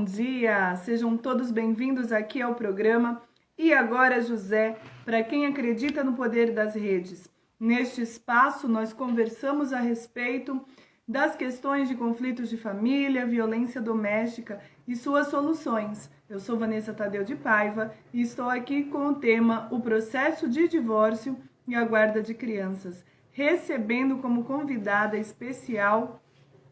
bom dia! Sejam todos bem-vindos aqui ao programa E Agora José, para quem acredita no poder das redes. Neste espaço, nós conversamos a respeito das questões de conflitos de família, violência doméstica e suas soluções. Eu sou Vanessa Tadeu de Paiva e estou aqui com o tema O Processo de Divórcio e a Guarda de Crianças, recebendo como convidada especial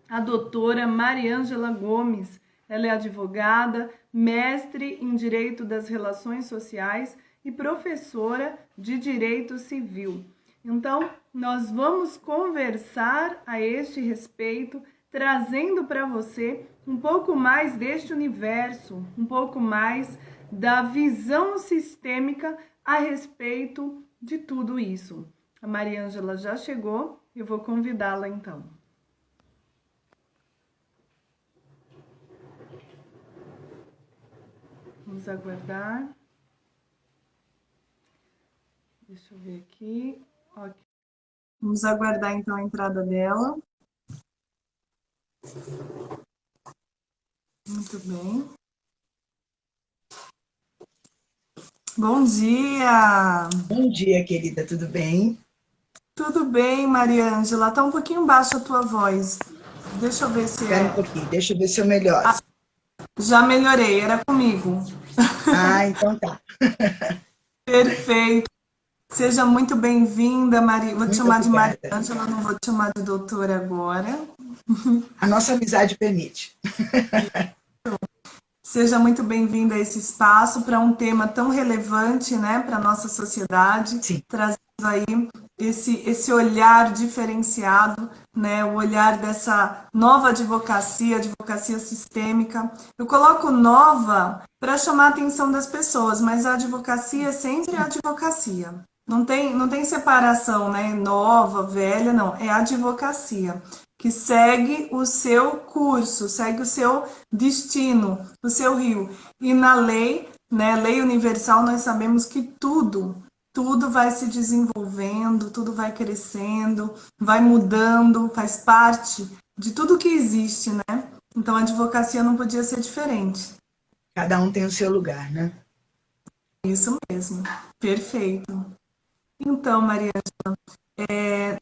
a doutora Mariângela Gomes. Ela é advogada, mestre em Direito das Relações Sociais e professora de Direito Civil. Então, nós vamos conversar a este respeito, trazendo para você um pouco mais deste universo, um pouco mais da visão sistêmica a respeito de tudo isso. A Mariângela já chegou, eu vou convidá-la então. Vamos aguardar. Deixa eu ver aqui. Okay. Vamos aguardar então a entrada dela. Muito bem. Bom dia! Bom dia, querida. Tudo bem? Tudo bem, Mariângela. Tá um pouquinho baixa a tua voz. Deixa eu ver se Espera um pouquinho, deixa eu ver se eu melhoro. Já melhorei, era comigo. Então tá. Perfeito. Seja muito bem-vinda, Maria. Vou te chamar de Mariângela, não vou te chamar de doutora agora. A nossa amizade permite. Seja muito bem-vinda a esse espaço para um tema tão relevante, né, para a nossa sociedade. Sim. Trazendo aí esse olhar diferenciado, né, o olhar dessa nova advocacia sistêmica. Eu coloco nova para chamar a atenção das pessoas, mas a advocacia é sempre a advocacia. Não tem separação, né, nova, velha, não. É a advocacia que segue o seu curso, segue o seu destino, o seu rio. E na lei, né, lei universal, nós sabemos que tudo vai se desenvolvendo, tudo vai crescendo, vai mudando, faz parte de tudo que existe, né? Então a advocacia não podia ser diferente. Cada um tem o seu lugar, né? Isso mesmo, perfeito. Então, Mariângela,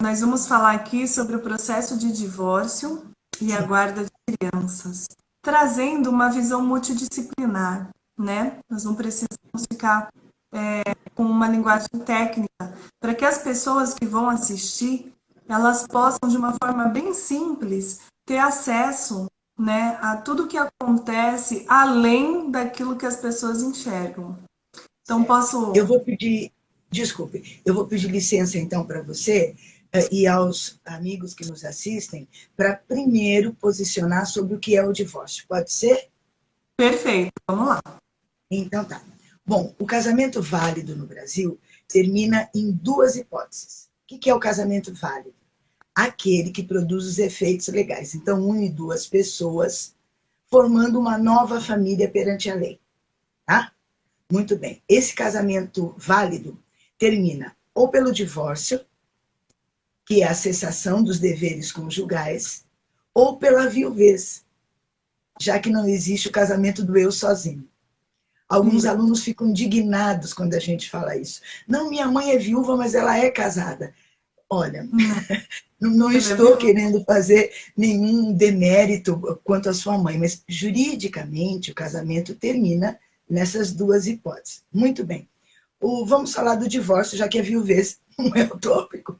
nós vamos falar aqui sobre o processo de divórcio e a guarda de crianças, trazendo uma visão multidisciplinar, né? Nós não precisamos ficar com uma linguagem técnica, para que as pessoas que vão assistir, elas possam, de uma forma bem simples, ter acesso, né, a tudo que acontece além daquilo que as pessoas enxergam. Então, posso... Eu vou pedir licença, então, para você e aos amigos que nos assistem, para primeiro posicionar sobre o que é o divórcio. Pode ser? Perfeito, vamos lá. Então tá. Bom, o casamento válido no Brasil termina em duas hipóteses. O que é o casamento válido? Aquele que produz os efeitos legais. Então, une duas pessoas formando uma nova família perante a lei. Tá? Muito bem. Esse casamento válido termina ou pelo divórcio, que é a cessação dos deveres conjugais, ou pela viuvez, já que não existe o casamento do eu sozinho. Alguns alunos ficam indignados quando a gente fala isso. Não, minha mãe é viúva, mas ela é casada. Olha, não estou querendo fazer nenhum demérito quanto à sua mãe, mas juridicamente o casamento termina nessas duas hipóteses. Muito bem. Vamos falar do divórcio, já que a viuvez não é o tópico,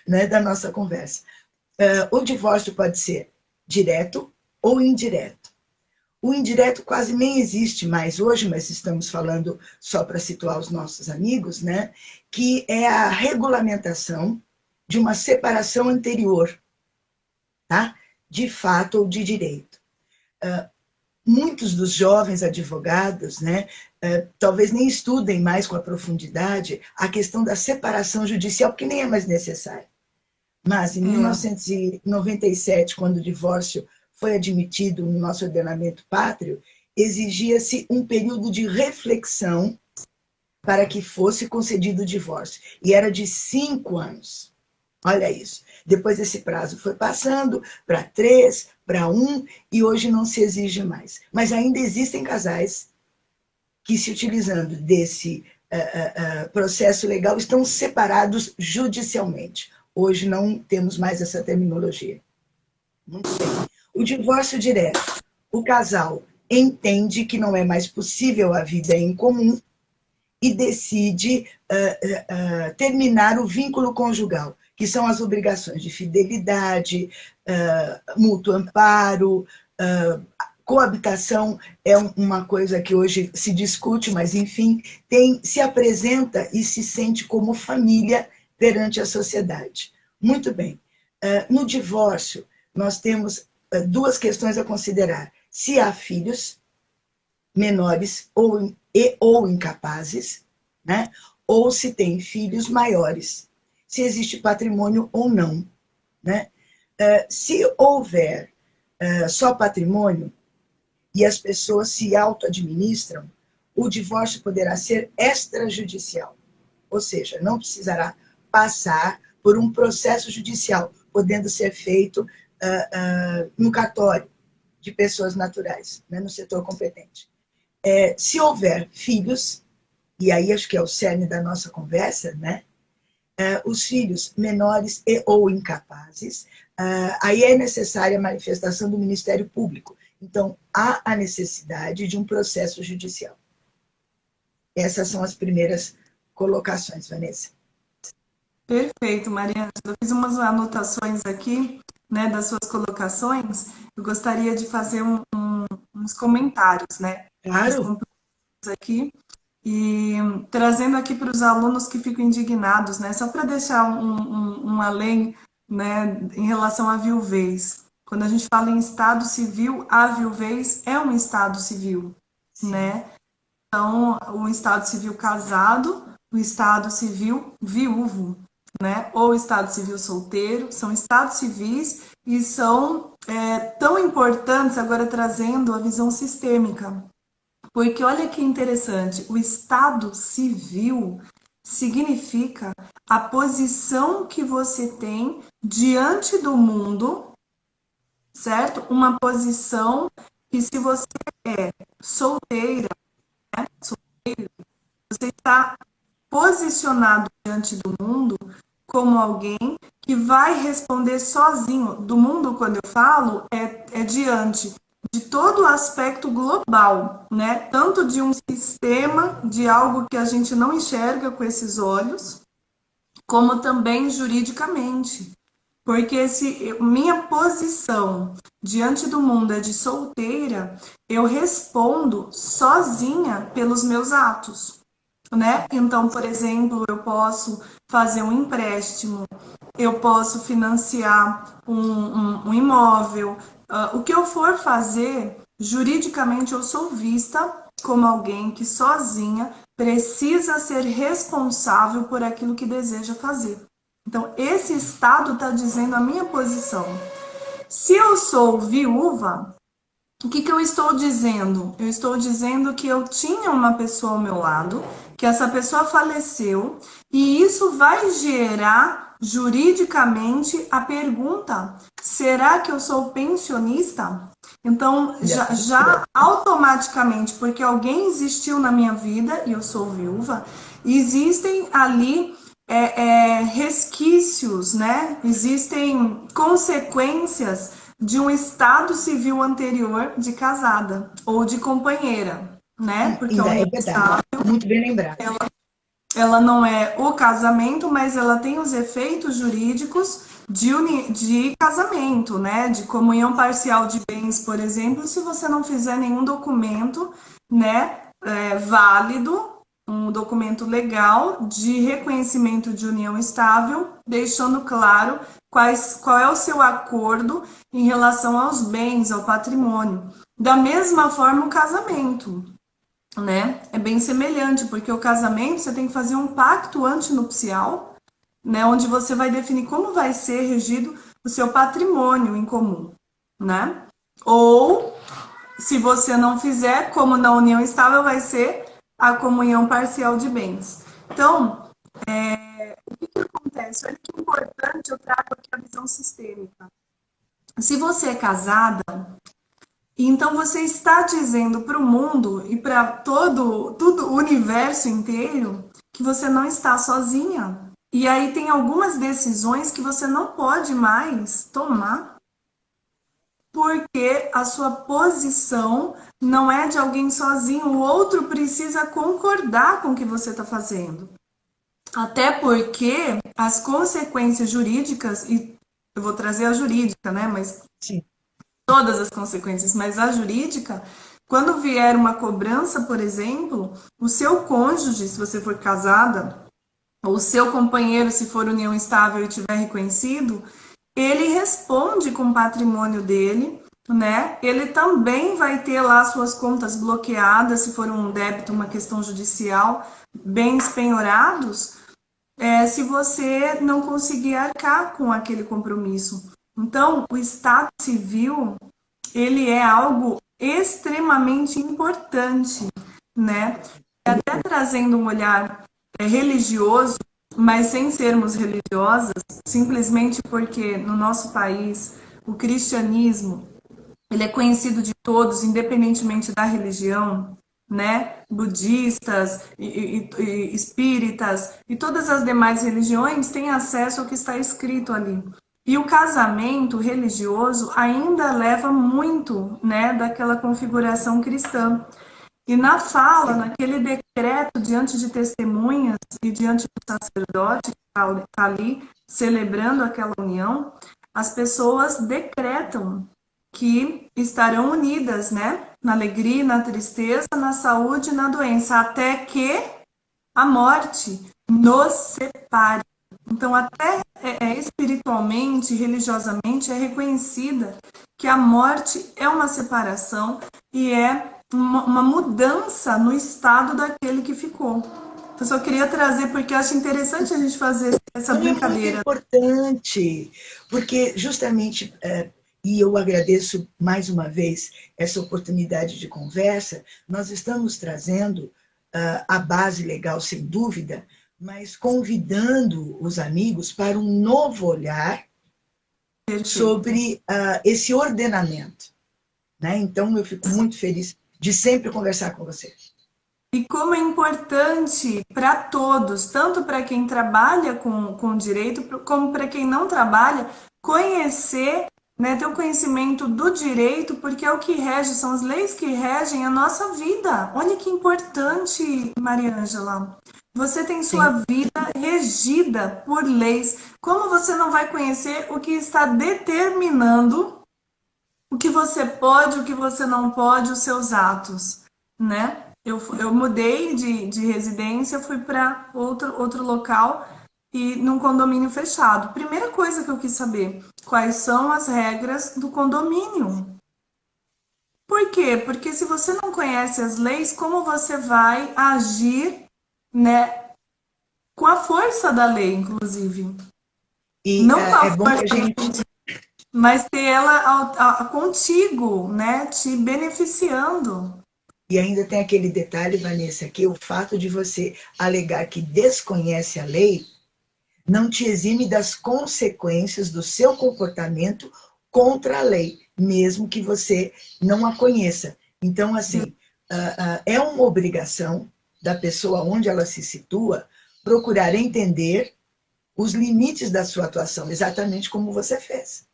né, da nossa conversa. O divórcio pode ser direto ou indireto. O indireto quase nem existe mais hoje, mas estamos falando só para situar os nossos amigos, né? Que é a regulamentação de uma separação anterior, tá? De fato ou de direito. Muitos dos jovens advogados, né, talvez nem estudem mais com a profundidade a questão da separação judicial, porque nem é mais necessária. Mas em 1997, quando o divórcio foi admitido no nosso ordenamento pátrio, exigia-se um período de reflexão para que fosse concedido o divórcio. E era de 5 anos. Olha isso. Depois esse prazo foi passando para 3, para um e hoje não se exige mais. Mas ainda existem casais que, se utilizando desse processo legal, estão separados judicialmente. Hoje não temos mais essa terminologia. Muito bem. O divórcio direto. O casal entende que não é mais possível a vida em comum e decide terminar o vínculo conjugal, que são as obrigações de fidelidade, mútuo amparo, coabitação é uma coisa que hoje se discute, mas, enfim, se apresenta e se sente como família perante a sociedade. Muito bem. No divórcio, nós temos duas questões a considerar. Se há filhos menores ou incapazes, né? Ou se tem filhos maiores, se existe patrimônio ou não. Né? Se houver só patrimônio e as pessoas se auto-administram, o divórcio poderá ser extrajudicial, ou seja, não precisará passar por um processo judicial, podendo ser feito no cartório de pessoas naturais, né, no setor competente. Se houver filhos, e aí acho que é o cerne da nossa conversa, né? Os filhos menores ou incapazes, aí é necessária a manifestação do Ministério Público. Então, há a necessidade de um processo judicial. Essas são as primeiras colocações, Vanessa. Perfeito, Mariana. Eu fiz umas anotações aqui, né, das suas colocações. Eu gostaria de fazer uns comentários, né? Claro. Aqui e trazendo aqui para os alunos que ficam indignados, né? Só para deixar um além, né, em relação à viuvez. Quando a gente fala em estado civil, a viuvez é um estado civil, sim, né? Então, o estado civil casado, o estado civil viúvo, né? Ou o estado civil solteiro, são estados civis e são tão importantes, agora trazendo a visão sistêmica. Porque olha que interessante, o estado civil significa a posição que você tem diante do mundo, certo? Uma posição que, se você é solteira, né? Solteiro, você está posicionado diante do mundo como alguém que vai responder sozinho. Do mundo, quando eu falo, é diante de todo o aspecto global, né? Tanto de um sistema, de algo que a gente não enxerga com esses olhos, como também juridicamente. Porque se minha posição diante do mundo é de solteira, eu respondo sozinha pelos meus atos, né? Então, por exemplo, eu posso fazer um empréstimo, eu posso financiar um imóvel, o que eu for fazer, juridicamente eu sou vista como alguém que sozinha precisa ser responsável por aquilo que deseja fazer. Então, esse estado está dizendo a minha posição. Se eu sou viúva, o que eu estou dizendo? Eu estou dizendo que eu tinha uma pessoa ao meu lado, que essa pessoa faleceu, e isso vai gerar juridicamente a pergunta: será que eu sou pensionista? Então, já automaticamente, porque alguém existiu na minha vida e eu sou viúva, existem ali resquícios, né? Existem consequências de um estado civil anterior de casada ou de companheira, né? Porque é verdade, muito bem lembrado. Ela não é o casamento, mas ela tem os efeitos jurídicos de casamento, né? De comunhão parcial de bens, por exemplo, se você não fizer nenhum documento, né, válido, um documento legal de reconhecimento de união estável, deixando claro qual é o seu acordo em relação aos bens, ao patrimônio. Da mesma forma, o casamento, né? É bem semelhante, porque o casamento você tem que fazer um pacto antinupcial, né? Onde você vai definir como vai ser regido o seu patrimônio em comum, né? Ou, se você não fizer, como na união estável, vai ser a comunhão parcial de bens. Então, o que acontece? Olha que importante, eu trago aqui a visão sistêmica. Se você é casada, então você está dizendo para o mundo e para todo o universo inteiro que você não está sozinha. E aí tem algumas decisões que você não pode mais tomar porque a sua posição não é de alguém sozinho, o outro precisa concordar com o que você está fazendo. Até porque as consequências jurídicas, e eu vou trazer a jurídica, né? Mas Sim. todas as consequências, mas a jurídica, quando vier uma cobrança, por exemplo, o seu cônjuge, se você for casada, ou o seu companheiro, se for união estável e tiver reconhecido, ele responde com o patrimônio dele, né? Ele também vai ter lá suas contas bloqueadas, se for um débito, uma questão judicial, bens penhorados, se você não conseguir arcar com aquele compromisso. Então, o Estado Civil, ele é algo extremamente importante, né? Até trazendo um olhar religioso, mas sem sermos religiosas, simplesmente porque no nosso país o cristianismo ele é conhecido de todos, independentemente da religião, né? Budistas, e espíritas e todas as demais religiões têm acesso ao que está escrito ali. E o casamento religioso ainda leva muito, né, daquela configuração cristã. E na fala, naquele decreto diante de testemunhas e diante do sacerdote que está ali celebrando aquela união, as pessoas decretam que estarão unidas, né? Na alegria, na tristeza, na saúde e na doença, até que a morte nos separe. Então, até espiritualmente, religiosamente, é reconhecida que a morte é uma separação e é uma mudança no estado daquele que ficou. Eu só queria trazer, porque eu acho interessante a gente fazer essa brincadeira. É muito importante, porque justamente, e eu agradeço mais uma vez essa oportunidade de conversa, nós estamos trazendo a base legal, sem dúvida, mas convidando os amigos para um novo olhar sobre esse ordenamento. Né? Então, eu fico muito feliz de sempre conversar com você. E como é importante para todos, tanto para quem trabalha com direito, como para quem não trabalha, conhecer, né, ter o conhecimento do direito, porque é o que rege, são as leis que regem a nossa vida. Olha que importante, Maria Ângela. Você tem sua vida regida por leis. Como você não vai conhecer o que está determinando o que você pode, o que você não pode, os seus atos, né? Eu mudei de residência, fui para outro local e num condomínio fechado. Primeira coisa que eu quis saber, quais são as regras do condomínio? Por quê? Porque se você não conhece as leis, como você vai agir, né, com a força da lei, inclusive? E não com a é bom que a força, gente... mas ter ela contigo, né, te beneficiando. E ainda tem aquele detalhe, Vanessa, que o fato de você alegar que desconhece a lei não te exime das consequências do seu comportamento contra a lei, mesmo que você não a conheça. Então, assim, é uma obrigação da pessoa onde ela se situa procurar entender os limites da sua atuação, exatamente como você fez.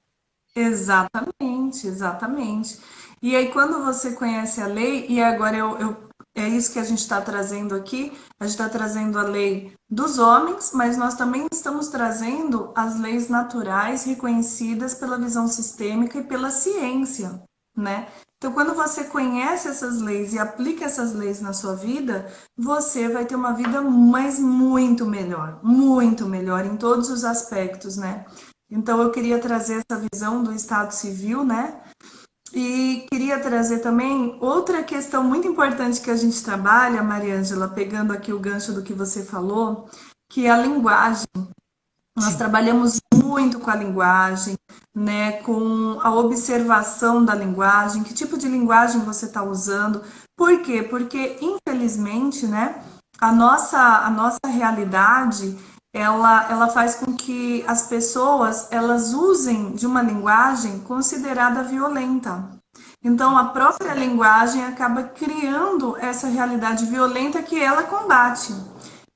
Exatamente, exatamente. E aí, quando você conhece a lei, e agora é isso que a gente está trazendo aqui, a gente está trazendo a lei dos homens, mas nós também estamos trazendo as leis naturais reconhecidas pela visão sistêmica e pela ciência, né? Então, quando você conhece essas leis e aplica essas leis na sua vida, você vai ter uma vida mais muito melhor em todos os aspectos, né? Então, eu queria trazer essa visão do Estado Civil, né? E queria trazer também outra questão muito importante que a gente trabalha, Maria Ângela, pegando aqui o gancho do que você falou, que é a linguagem. Nós trabalhamos muito com a linguagem, né? Com a observação da linguagem, que tipo de linguagem você está usando. Por quê? Porque, infelizmente, né? A nossa realidade ela faz com que as pessoas elas usem de uma linguagem considerada violenta. Então, a própria linguagem acaba criando essa realidade violenta que ela combate.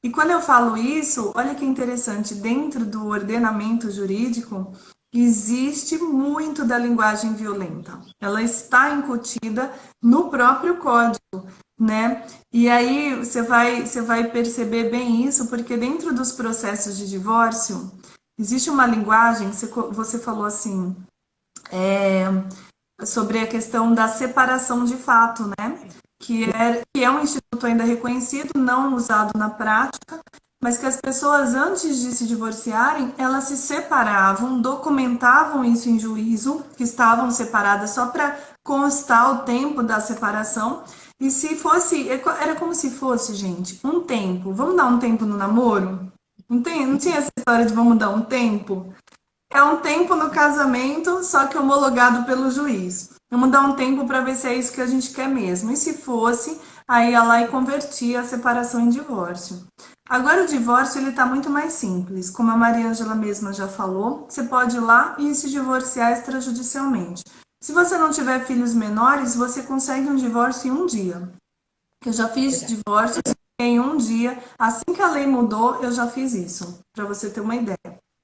E quando eu falo isso, olha que interessante, dentro do ordenamento jurídico, existe muito da linguagem violenta. Ela está incutida no próprio código, né? E aí você vai perceber bem isso, porque dentro dos processos de divórcio, existe uma linguagem, você falou assim, sobre a questão da separação de fato, né? Que é um instituto ainda reconhecido, não usado na prática, mas que as pessoas, antes de se divorciarem, elas se separavam, documentavam isso em juízo, que estavam separadas só para constar o tempo da separação. E se fosse, era como se fosse, gente, um tempo. Vamos dar um tempo no namoro? Não tinha essa história de vamos dar um tempo? É um tempo no casamento, só que homologado pelo juiz. Vamos dar um tempo para ver se é isso que a gente quer mesmo. E se fosse, aí ia lá e convertia a separação em divórcio. Agora o divórcio ele está muito mais simples. Como a Maria Ângela mesma já falou, você pode ir lá e se divorciar extrajudicialmente. Se você não tiver filhos menores, você consegue um divórcio em um dia. Eu já fiz divórcio em um dia. Assim que a lei mudou, eu já fiz isso, para você ter uma ideia.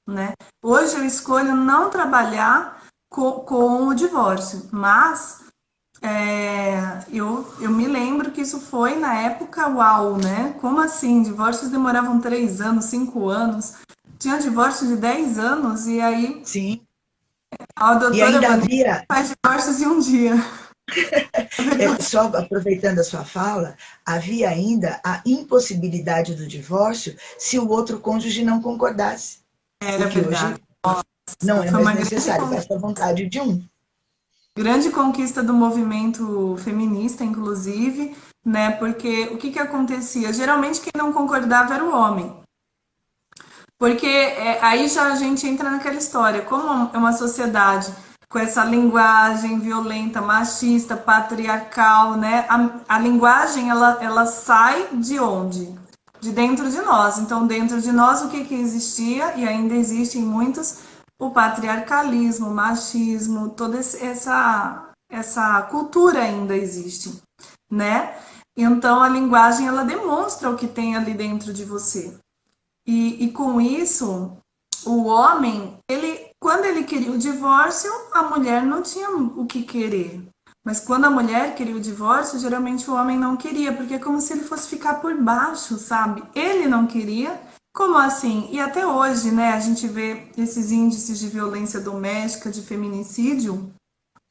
Né? Hoje eu escolho não trabalhar com o divórcio, mas eu me lembro que isso foi na época uau, né? Como assim? Divórcios demoravam 3 anos, 5 anos. Tinha divórcio de 10 anos e aí Sim. a doutora E ainda havia, faz divórcios em um dia. só aproveitando a sua fala, havia ainda a impossibilidade do divórcio se o outro cônjuge não concordasse. Era Porque verdade. hoje não é Foi uma mais necessário, basta a vontade de um. Grande conquista do movimento feminista, inclusive, né? Porque o que acontecia? Geralmente quem não concordava era o homem. Porque aí já a gente entra naquela história, como é uma sociedade com essa linguagem violenta, machista, patriarcal, né? A linguagem, ela sai de onde? De dentro de nós. Então, dentro de nós, o que existia, e ainda existe em muitos, o patriarcalismo, o machismo, toda essa cultura ainda existe, né? Então, a linguagem, ela demonstra o que tem ali dentro de você. E com isso, o homem, quando ele queria o divórcio, a mulher não tinha o que querer. Mas quando a mulher queria o divórcio, geralmente o homem não queria, porque é como se ele fosse ficar por baixo, sabe? Ele não queria. Como assim? E até hoje, né, a gente vê esses índices de violência doméstica, de feminicídio.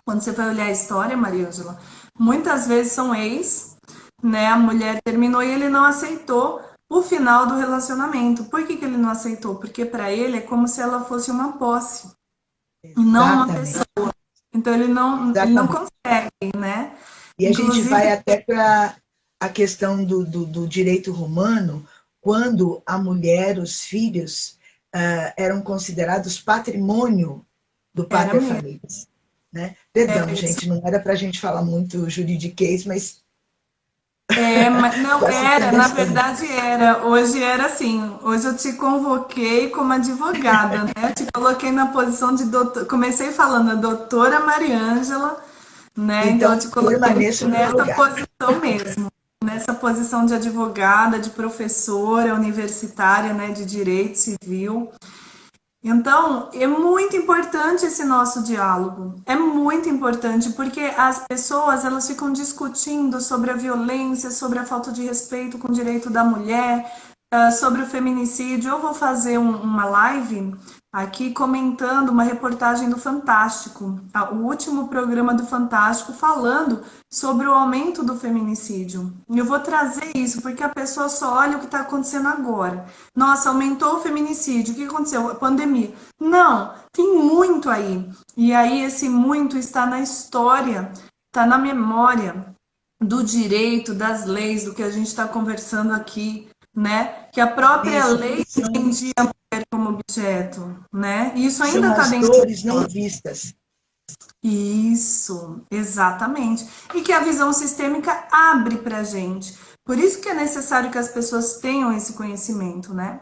Quando você vai olhar a história, Maria Ângela, muitas vezes são ex, né? A mulher terminou e ele não aceitou o final do relacionamento. Por que ele não aceitou? Porque para ele é como se ela fosse uma posse e não uma pessoa. Então ele não consegue, né? E a gente vai até para a questão do direito romano, quando a mulher, os filhos, eram considerados patrimônio do pater familias. Né? Perdão, gente, não era para a gente falar muito juridiquês, mas mas não era, na verdade era. Hoje era assim. Hoje eu te convoquei como advogada, né? Eu te coloquei na posição de doutor. Comecei falando a doutora Maria Ângela, né? Então eu te coloquei nessa posição mesmo, nessa posição de advogada, de professora universitária, né? De direito civil. Então, é muito importante esse nosso diálogo. É muito importante porque as pessoas elas ficam discutindo sobre a violência, sobre a falta de respeito com o direito da mulher, sobre o feminicídio. Eu vou fazer uma live aqui comentando uma reportagem do Fantástico, o último programa do Fantástico, falando sobre o aumento do feminicídio. E eu vou trazer isso, porque a pessoa só olha o que está acontecendo agora. Nossa, aumentou o feminicídio, o que aconteceu? A pandemia. Não, tem muito aí. E aí esse muito está na história, está na memória do direito, das leis, do que a gente está conversando aqui, né? Que a própria lei entendia a mulher como objeto, né? E isso ainda está dentro. São as dores não vistas. Isso, exatamente. E que a visão sistêmica abre para a gente. Por isso que é necessário que as pessoas tenham esse conhecimento, né?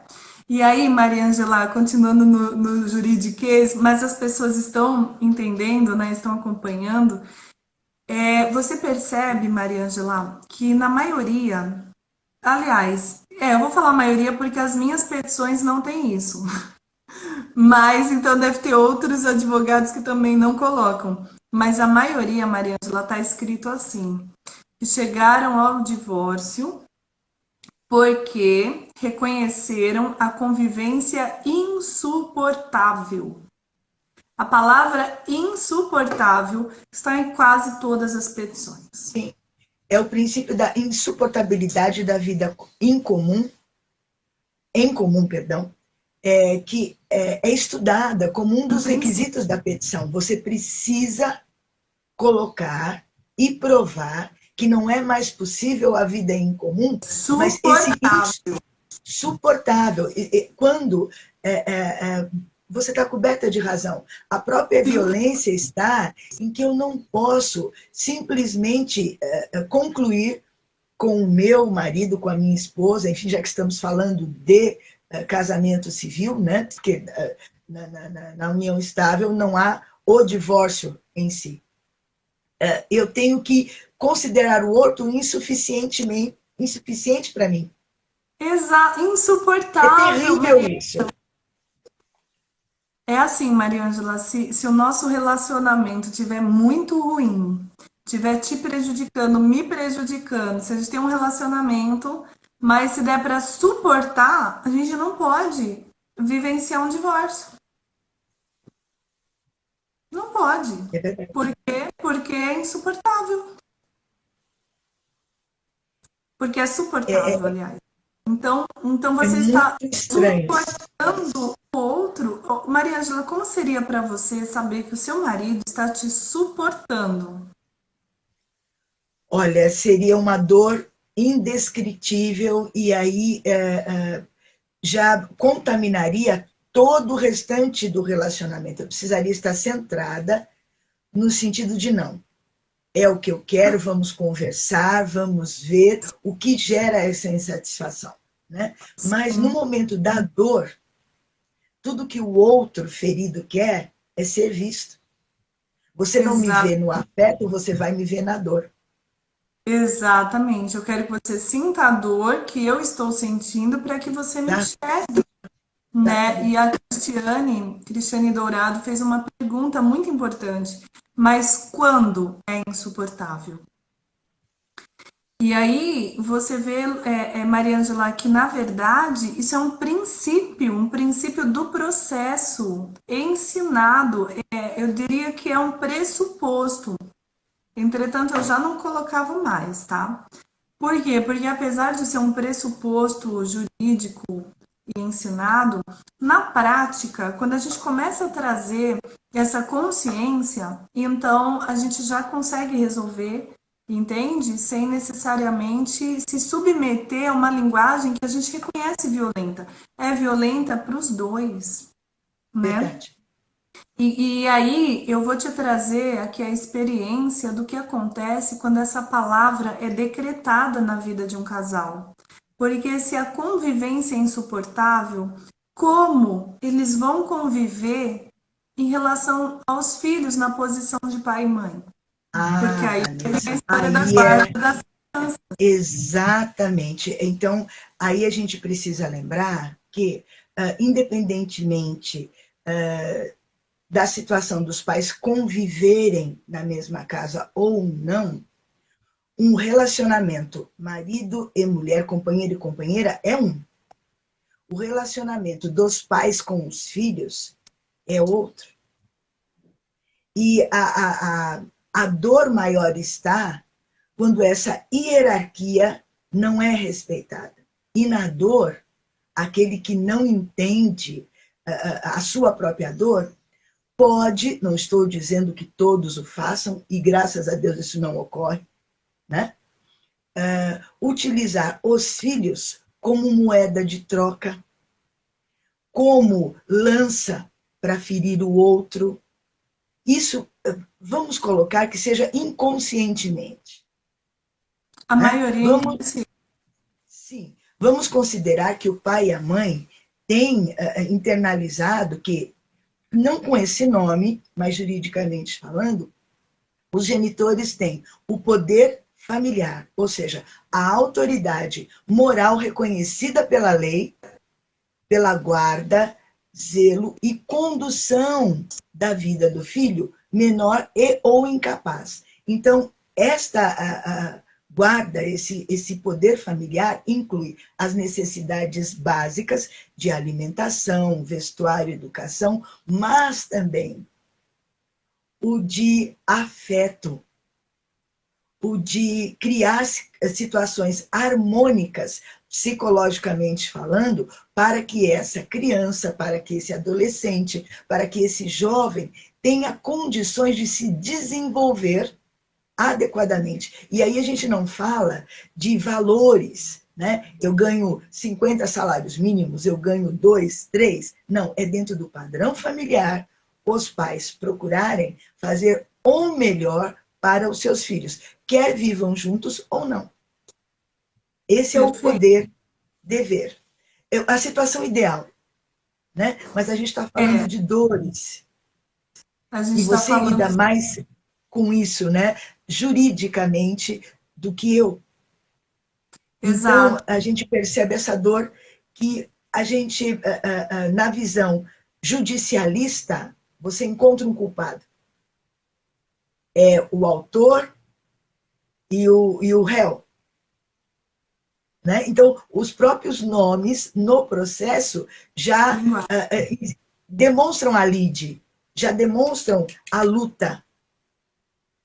E aí, Maria Ângela, continuando no juridiquês, mas as pessoas estão entendendo, né? Estão acompanhando. Você percebe, Maria Ângela, que na maioria, aliás, eu vou falar maioria porque as minhas petições não têm isso. Mas então deve ter outros advogados que também não colocam. Mas a maioria, Maria Ângela, está escrito assim: que chegaram ao divórcio porque reconheceram a convivência insuportável. A palavra insuportável está em quase todas as petições. Sim. É o princípio da insuportabilidade da vida em comum, perdão, que é estudada como um dos requisitos da petição. Você precisa colocar e provar que não é mais possível a vida em comum, mas esse insuportável, quando você está coberta de razão. A própria violência está em que eu não posso simplesmente concluir com o meu marido, com a minha esposa, enfim, já que estamos falando de casamento civil, né? Porque na união estável não há o divórcio em si. Eu tenho que considerar o outro insuficiente para mim. Exato, É insuportável. terrível isso. É assim, Maria Ângela, se o nosso relacionamento tiver muito ruim, tiver te prejudicando, me prejudicando, se a gente tem um relacionamento, mas se der para suportar, a gente não pode vivenciar um divórcio. Não pode. É verdade. Por quê? Porque é insuportável. Porque é suportável, aliás. Então É você está muito estranho. suportando o outro. Maria Ângela, como seria para você saber que o seu marido está te suportando? Olha, seria uma dor indescritível e aí já contaminaria todo o restante do relacionamento. Eu precisaria estar centrada no sentido de não. É o que eu quero, vamos conversar, vamos ver o que gera essa insatisfação. Né? Mas no momento da dor, tudo que o outro ferido quer é ser visto. Você não me vê no afeto, você vai me ver na dor. Exatamente. Eu quero que você sinta a dor que eu estou sentindo para que você me enxergue, né? E a Cristiane Dourado fez uma pergunta muito importante. Mas quando é insuportável? E aí você vê, Maria Ângela, que na verdade isso é um princípio do processo ensinado. Eu diria que é um pressuposto. Entretanto, eu já não colocava mais, tá? Por quê? Porque apesar de ser um pressuposto jurídico e ensinado, na prática, quando a gente começa a trazer essa consciência, então a gente já consegue resolver, entende? Sem necessariamente se submeter a uma linguagem que a gente reconhece violenta. É violenta para os dois, né? Verdade. E aí eu vou te trazer aqui a experiência do que acontece quando essa palavra é decretada na vida de um casal. Porque se a convivência é insuportável, como eles vão conviver em relação aos filhos na posição de pai e mãe? Porque aí é a história da guarda das crianças. Exatamente. Então, aí a gente precisa lembrar que, independentemente da situação dos pais conviverem na mesma casa ou não, um relacionamento marido e mulher, companheiro e companheira, é um. O relacionamento dos pais com os filhos é outro. E a dor maior está quando essa hierarquia não é respeitada. E na dor, aquele que não entende a sua própria dor, pode, não estou dizendo que todos o façam, e graças a Deus isso não ocorre, né? Utilizar os filhos como moeda de troca, como lança para ferir o outro. Isso, vamos colocar que seja inconscientemente. A maioria. Sim, vamos considerar que o pai e a mãe tem internalizado que, não com esse nome, mas juridicamente falando, os genitores têm o poder familiar, ou seja, a autoridade moral reconhecida pela lei, pela guarda, zelo e condução da vida do filho menor e ou incapaz. Então, esta guarda, esse poder familiar, inclui as necessidades básicas de alimentação, vestuário, educação, mas também o de afeto, o de criar situações harmônicas, psicologicamente falando, para que essa criança, para que esse adolescente, para que esse jovem tenha condições de se desenvolver adequadamente. E aí a gente não fala de valores, né? Eu ganho 50 salários mínimos, eu ganho 2, 3. Não, é dentro do padrão familiar, os pais procurarem fazer o melhor para os seus filhos, quer vivam juntos ou não. Esse é o poder-dever. A situação ideal, né? Mas a gente está falando de dores. E você lida mais com isso, né? Juridicamente, do que eu. Exato. Então, a gente percebe essa dor que a gente, na visão judicialista, você encontra um culpado. É o autor e o réu. Né? Então, os próprios nomes no processo já demonstram a lide, já demonstram a luta.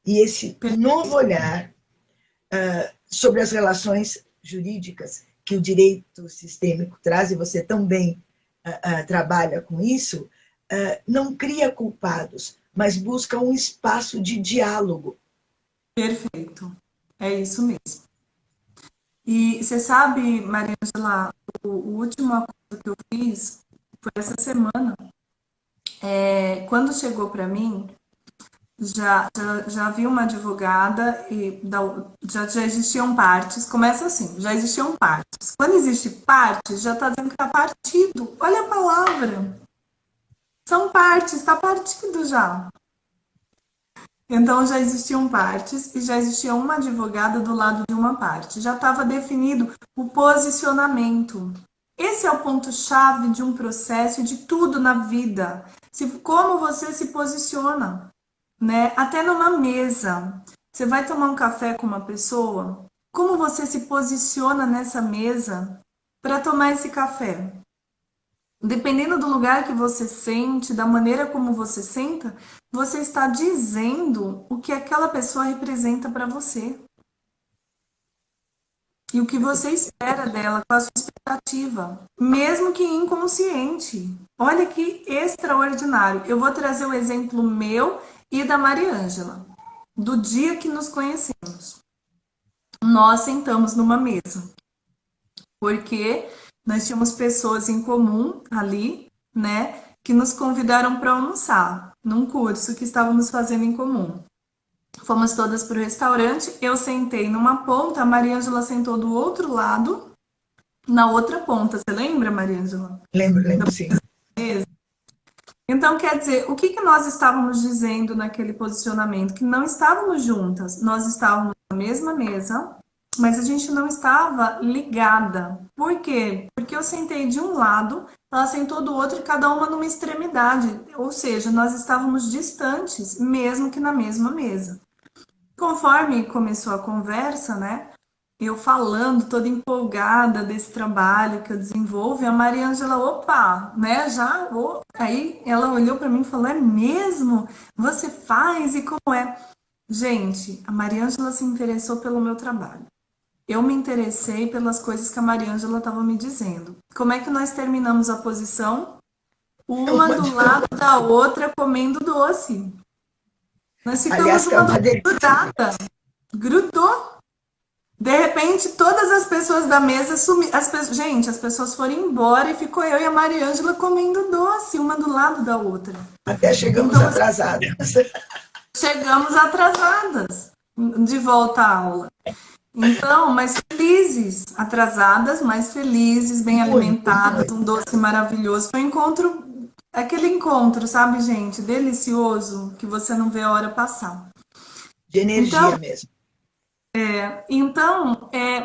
E esse novo olhar sobre as relações jurídicas que o direito sistêmico traz, e você também trabalha com isso, não cria culpados, mas busca um espaço de diálogo. Perfeito. É isso mesmo. E você sabe, Mariângela, o último acordo que eu fiz foi essa semana. Quando chegou para mim, já havia uma advogada e já existiam partes. Começa assim, já existiam partes. Quando existe parte, já está dizendo que está partido. Olha a palavra. São partes, está partido já. Então já existiam partes e já existia uma advogada do lado de uma parte. Já estava definido o posicionamento. Esse é o ponto-chave de um processo e de tudo na vida. Como você se posiciona, né? Até numa mesa. Você vai tomar um café com uma pessoa, como você se posiciona nessa mesa para tomar esse café? Dependendo do lugar que você sente, da maneira como você senta, você está dizendo o que aquela pessoa representa para você. E o que você espera dela, com a sua expectativa, mesmo que inconsciente. Olha que extraordinário. Eu vou trazer o exemplo meu e da Mariângela, do dia que nos conhecemos. Nós sentamos numa mesa, porque nós tínhamos pessoas em comum ali, né, que nos convidaram para almoçar, num curso que estávamos fazendo em comum. Fomos todas para o restaurante, eu sentei numa ponta, a Mariângela sentou do outro lado, na outra ponta. Você lembra, Mariângela? Lembro, sim. Então, quer dizer, o que nós estávamos dizendo naquele posicionamento? Que não estávamos juntas, nós estávamos na mesma mesa, mas a gente não estava ligada. Por quê? Porque eu sentei de um lado, ela sentou do outro e cada uma numa extremidade. Ou seja, nós estávamos distantes, mesmo que na mesma mesa. Conforme começou a conversa, né? Eu falando, toda empolgada desse trabalho que eu desenvolvo, e a Mariângela, opa, né? Aí ela olhou para mim e falou: é mesmo? Você faz? E como é? Gente, a Mariângela se interessou pelo meu trabalho. Eu me interessei pelas coisas que a Mariângela estava me dizendo. Como é que nós terminamos a posição? Uma do lado da outra comendo doce. Nós ficamos grudada. Grudou. De repente, todas as pessoas da mesa sumiram. Gente, as pessoas foram embora e ficou eu e a Mariângela comendo doce, uma do lado da outra. Até chegamos atrasadas. Chegamos atrasadas de volta à aula. Então, mas felizes, atrasadas, mas felizes, bem alimentadas, um doce maravilhoso. Foi um encontro, aquele encontro, sabe, gente, delicioso, que você não vê a hora passar. De energia Então, mesmo.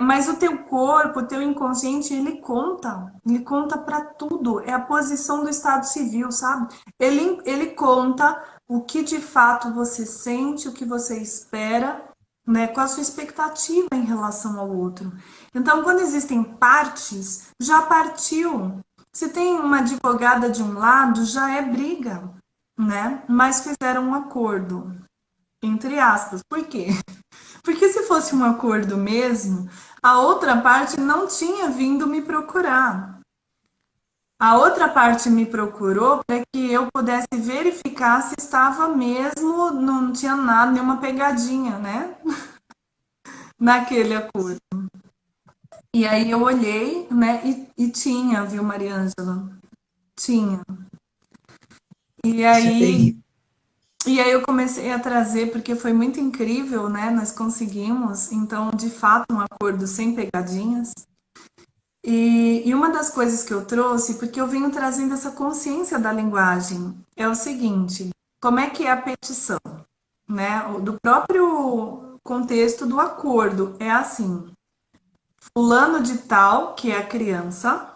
mas o teu corpo, o teu inconsciente, ele conta para tudo. É a posição do estado civil, sabe? Ele conta o que de fato você sente, o que você espera, né? Qual a sua expectativa em relação ao outro. Então, quando existem partes, já partiu. Se tem uma advogada de um lado, já é briga, né? Mas fizeram um acordo, entre aspas. Por quê? Porque se fosse um acordo mesmo, a outra parte não tinha vindo me procurar. A outra parte me procurou para que eu pudesse verificar se estava mesmo, não tinha nada, nenhuma pegadinha, né? Naquele acordo. E aí eu olhei, né? E tinha, viu, Mariângela? Tinha. E Isso é aí terrível. E aí eu comecei a trazer, porque foi muito incrível, né? Nós conseguimos, então, de fato, um acordo sem pegadinhas. E uma das coisas que eu trouxe, porque eu venho trazendo essa consciência da linguagem, é o seguinte: como é que é a petição, né? Do próprio contexto do acordo, é assim: fulano de tal, que é a criança,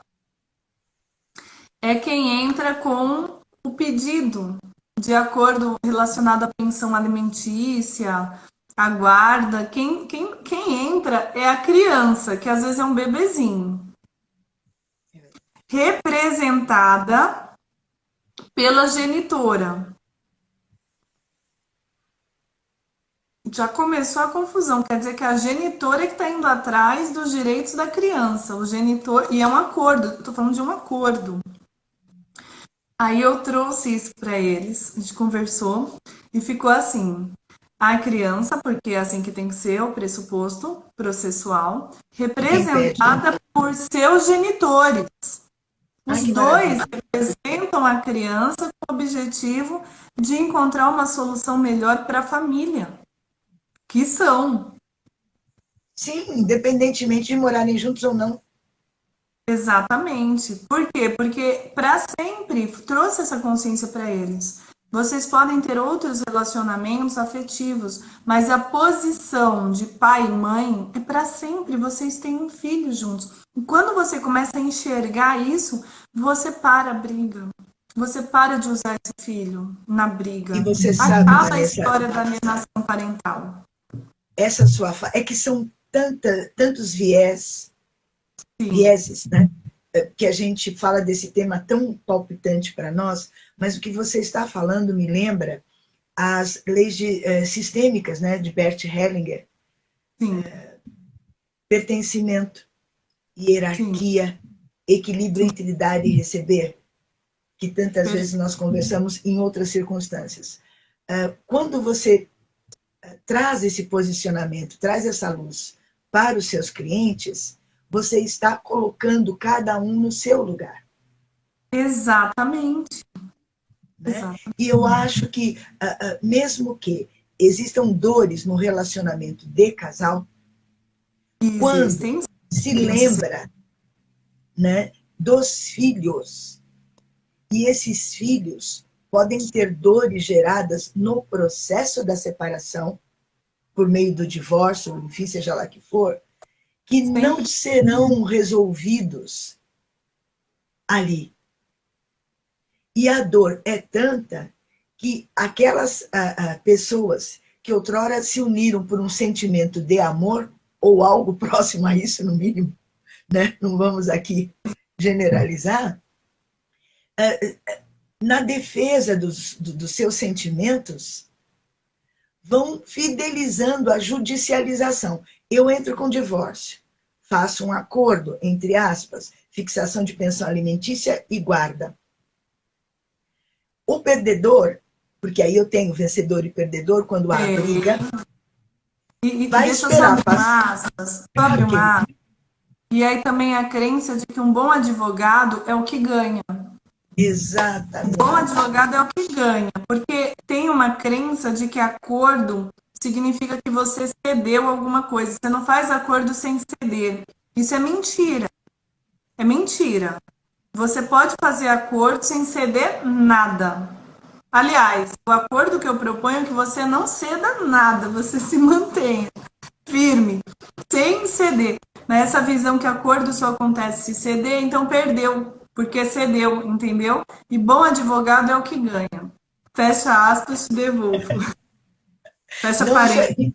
é quem entra com o pedido de acordo relacionado à pensão alimentícia, à guarda. Quem entra é a criança, que às vezes é um bebezinho, representada pela genitora. Já começou a confusão, quer dizer que a genitora é que está indo atrás dos direitos da criança, o genitor, e é um acordo, estou falando de um acordo. Aí eu trouxe isso para eles, a gente conversou e ficou assim: a criança, porque é assim que tem que ser o pressuposto processual, E quem pede, né? representada por seus genitores. Ai, Os que dois maravilha. representam a criança com o objetivo de encontrar uma solução melhor para a família, que são. Sim, independentemente de morarem juntos ou não. Exatamente. Por quê? Porque para sempre trouxe essa consciência para eles. Vocês podem ter outros relacionamentos afetivos, mas a posição de pai e mãe é para sempre. Vocês têm um filho juntos. E quando você começa a enxergar isso, você para a briga. Você para de usar esse filho na E briga. você sabe, Acaba a Vanessa, história da alienação parental. essa sua é que são tantos Sim, vieses, né? Que a gente fala desse tema tão palpitante para nós, mas o que você está falando me lembra as leis sistêmicas, né, de Bert Hellinger: sim, pertencimento, sim. hierarquia, equilíbrio entre dar e receber, que tantas vezes nós conversamos em outras circunstâncias. Quando você traz esse posicionamento, traz essa luz para os seus clientes, você está colocando cada um no seu lugar. Exatamente. Né? Exatamente. E eu acho que, mesmo que existam dores no relacionamento de casal, quando Existem. se lembra, né, dos filhos, e esses filhos podem ter dores geradas no processo da separação, por meio do divórcio, enfim, seja lá que for, que não Sempre. serão resolvidos ali. E a dor é tanta que aquelas pessoas que outrora se uniram por um sentimento de amor, ou algo próximo a isso, no mínimo, né? Não vamos aqui generalizar, na defesa dos seus sentimentos, vão fidelizando a judicialização. Eu entro com divórcio, faço um acordo, entre aspas, fixação de pensão alimentícia e guarda. O perdedor, porque aí eu tenho vencedor e perdedor quando há briga, E vai deixa eu só esperar. abrir uma aspas, só abrir Ok. uma aspas. E aí também a crença de que um bom advogado é o que ganha. Um bom Exatamente. advogado é o que ganha, porque tem uma crença de que acordo significa que você cedeu alguma coisa. Você não faz acordo sem ceder. Isso é mentira. É mentira. Você pode fazer acordo sem ceder nada. Aliás, o acordo que eu proponho é que você não ceda nada, você se mantenha firme, sem ceder. Nessa visão que acordo só acontece se ceder, então perdeu, porque cedeu, entendeu? E bom advogado é o que ganha. Fecha aspas, te devolvo. Fecha Não, parênteses.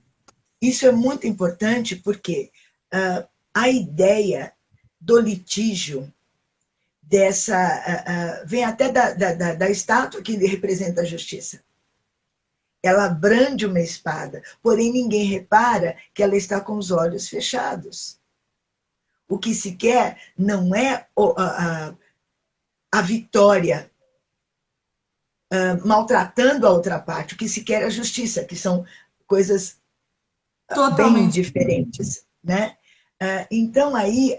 isso é muito importante porque a ideia do litígio vem até da estátua que representa a justiça. Ela brande uma espada, porém ninguém repara que ela está com os olhos fechados. O que se quer não é a vitória maltratando a outra parte, o que se quer é a justiça, que são coisas bem Totalmente. diferentes, né? Então aí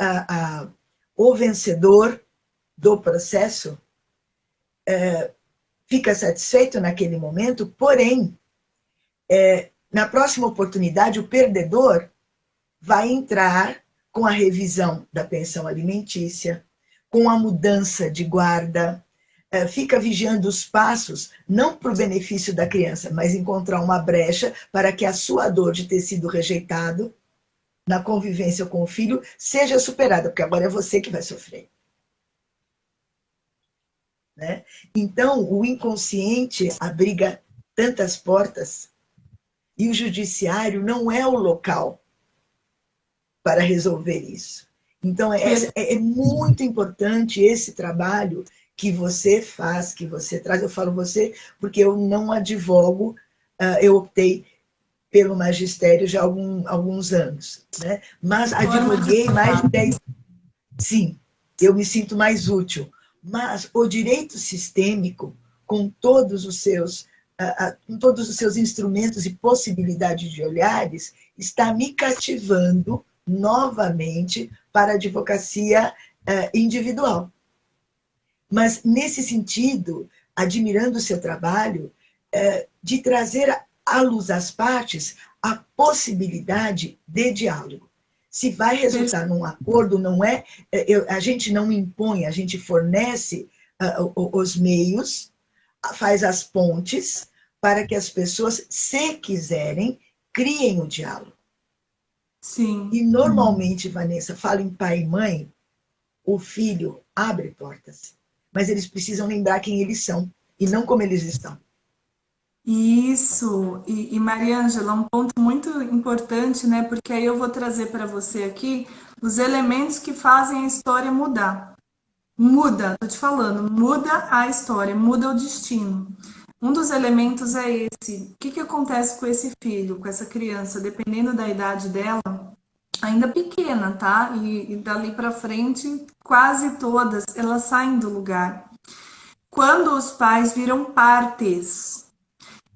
o vencedor do processo fica satisfeito naquele momento, porém, na próxima oportunidade, o perdedor vai entrar com a revisão da pensão alimentícia, com a mudança de guarda, fica vigiando os passos, não para o benefício da criança, mas encontrar uma brecha para que a sua dor de ter sido rejeitado na convivência com o filho seja superada, porque agora é você que vai sofrer. Né? Então, o inconsciente abriga tantas portas e o judiciário não é o local para resolver isso. Então, é muito importante esse trabalho que você faz, que você traz. Eu falo você porque eu não advogo, eu optei pelo magistério já há alguns anos, né? Mas advoguei mais de 10. Sim, eu me sinto mais útil. Mas o direito sistêmico, com todos os seus instrumentos e possibilidades de olhares, está me cativando novamente para a advocacia individual. Mas, nesse sentido, admirando o seu trabalho, de trazer à luz às partes a possibilidade de diálogo. Se vai resultar num acordo, não é, a gente não impõe, a gente fornece os meios, faz as pontes para que as pessoas, se quiserem, criem o diálogo. Sim. E normalmente, Vanessa, fala em pai e mãe, o filho abre portas, mas eles precisam lembrar quem eles são e não como eles estão. Isso, e Mariângela, um ponto muito importante, né? Porque aí eu vou trazer para você aqui os elementos que fazem a história mudar. Muda, tô te falando, muda a história, muda o destino. Um dos elementos é esse. O que acontece com esse filho, com essa criança, dependendo da idade dela, ainda pequena, tá? E dali para frente, quase todas elas saem do lugar. Quando os pais viram partes,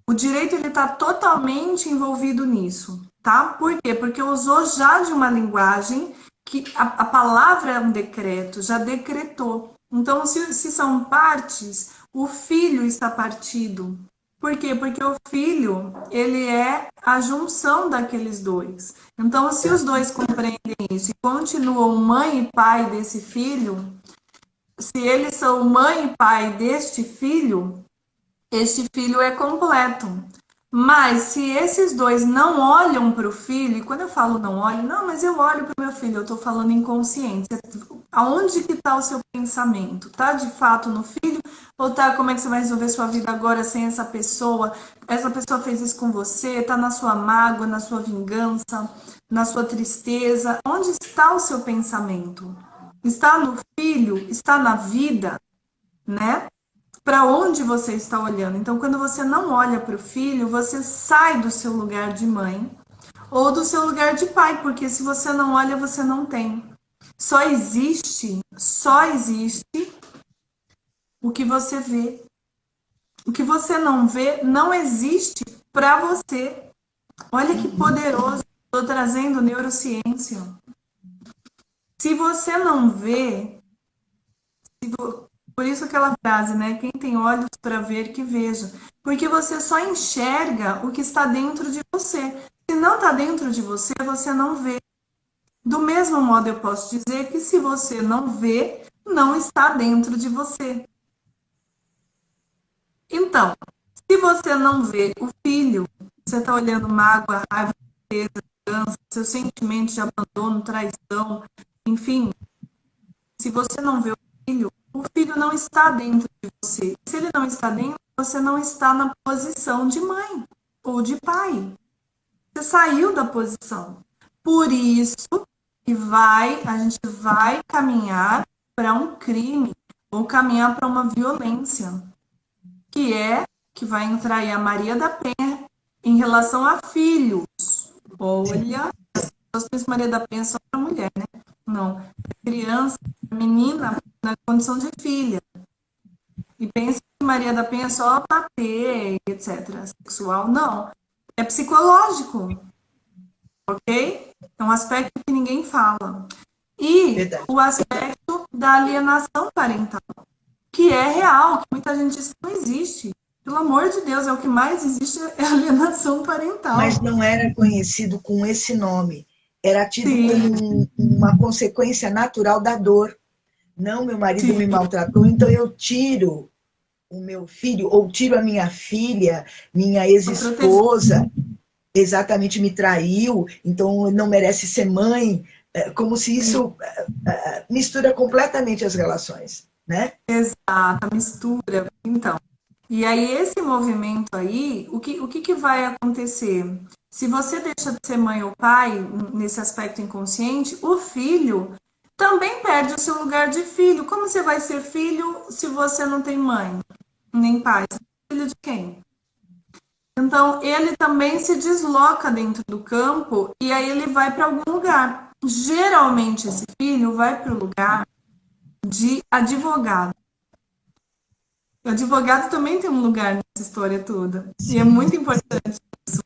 o direito ele está totalmente envolvido nisso, tá? Por quê? Porque usou já de uma linguagem que a palavra é um decreto, já decretou. Então, se são partes, o filho está partido. Por quê? Porque o filho, ele é a junção daqueles dois. Então, se os dois compreendem isso e continuam mãe e pai desse filho, se eles são mãe e pai deste filho, este filho é completo. Mas se esses dois não olham para o filho, e quando eu falo não olho, não, mas eu olho para o meu filho, eu estou falando inconsciência. Aonde que está o seu pensamento? Tá de fato no filho? Ou tá como é que você vai resolver sua vida agora sem essa pessoa? Essa pessoa fez isso com você? Tá na sua mágoa, na sua vingança, na sua tristeza? Onde está o seu pensamento? Está no filho? Está na vida? Né? Para onde você está olhando. Então, quando você não olha para o filho, você sai do seu lugar de mãe ou do seu lugar de pai, porque se você não olha, você não tem. Só existe o que você vê. O que você não vê não existe para você. Olha que poderoso. Estou trazendo neurociência. Se você não vê, Por isso aquela frase, né? Quem tem olhos para ver, que veja. Porque você só enxerga o que está dentro de você. Se não está dentro de você, você não vê. Do mesmo modo, eu posso dizer que se você não vê, não está dentro de você. Então, se você não vê o filho, você está olhando mágoa, raiva, tristeza, vingança, seus sentimentos de abandono, traição, enfim, se você não vê o filho não está dentro de você. Se ele não está dentro, você não está na posição de mãe ou de pai. Você saiu da posição. Por isso que a gente vai caminhar para um crime ou caminhar para uma violência, que vai entrar aí a Maria da Penha em relação a filhos. Olha, as pessoas pensam Maria da Penha só para mulher, né? Não, criança, menina na condição de filha. E pensa que Maria da Penha é só bater, etc. Sexual, não. É psicológico, ok? É um aspecto que ninguém fala. E Verdade. o aspecto da alienação parental, que é real, que muita gente diz que não existe. Pelo amor de Deus, é o que mais existe, é alienação parental. Mas não era conhecido com esse nome. Era tido Sim. como uma consequência natural da dor. Não, meu marido Sim. me maltratou, então eu tiro o meu filho, ou tiro a minha filha, minha ex-esposa, exatamente me traiu, então não merece ser mãe, como se isso mistura completamente as relações, né? Exata, mistura. Então, e aí esse movimento aí, o que vai acontecer? Se você deixa de ser mãe ou pai, nesse aspecto inconsciente, o filho também perde o seu lugar de filho. Como você vai ser filho se você não tem mãe, nem pai? Você é filho de quem? Então, ele também se desloca dentro do campo e aí ele vai para algum lugar. Geralmente, esse filho vai para o lugar de advogado. O advogado também tem um lugar nessa história toda. E é muito importante isso.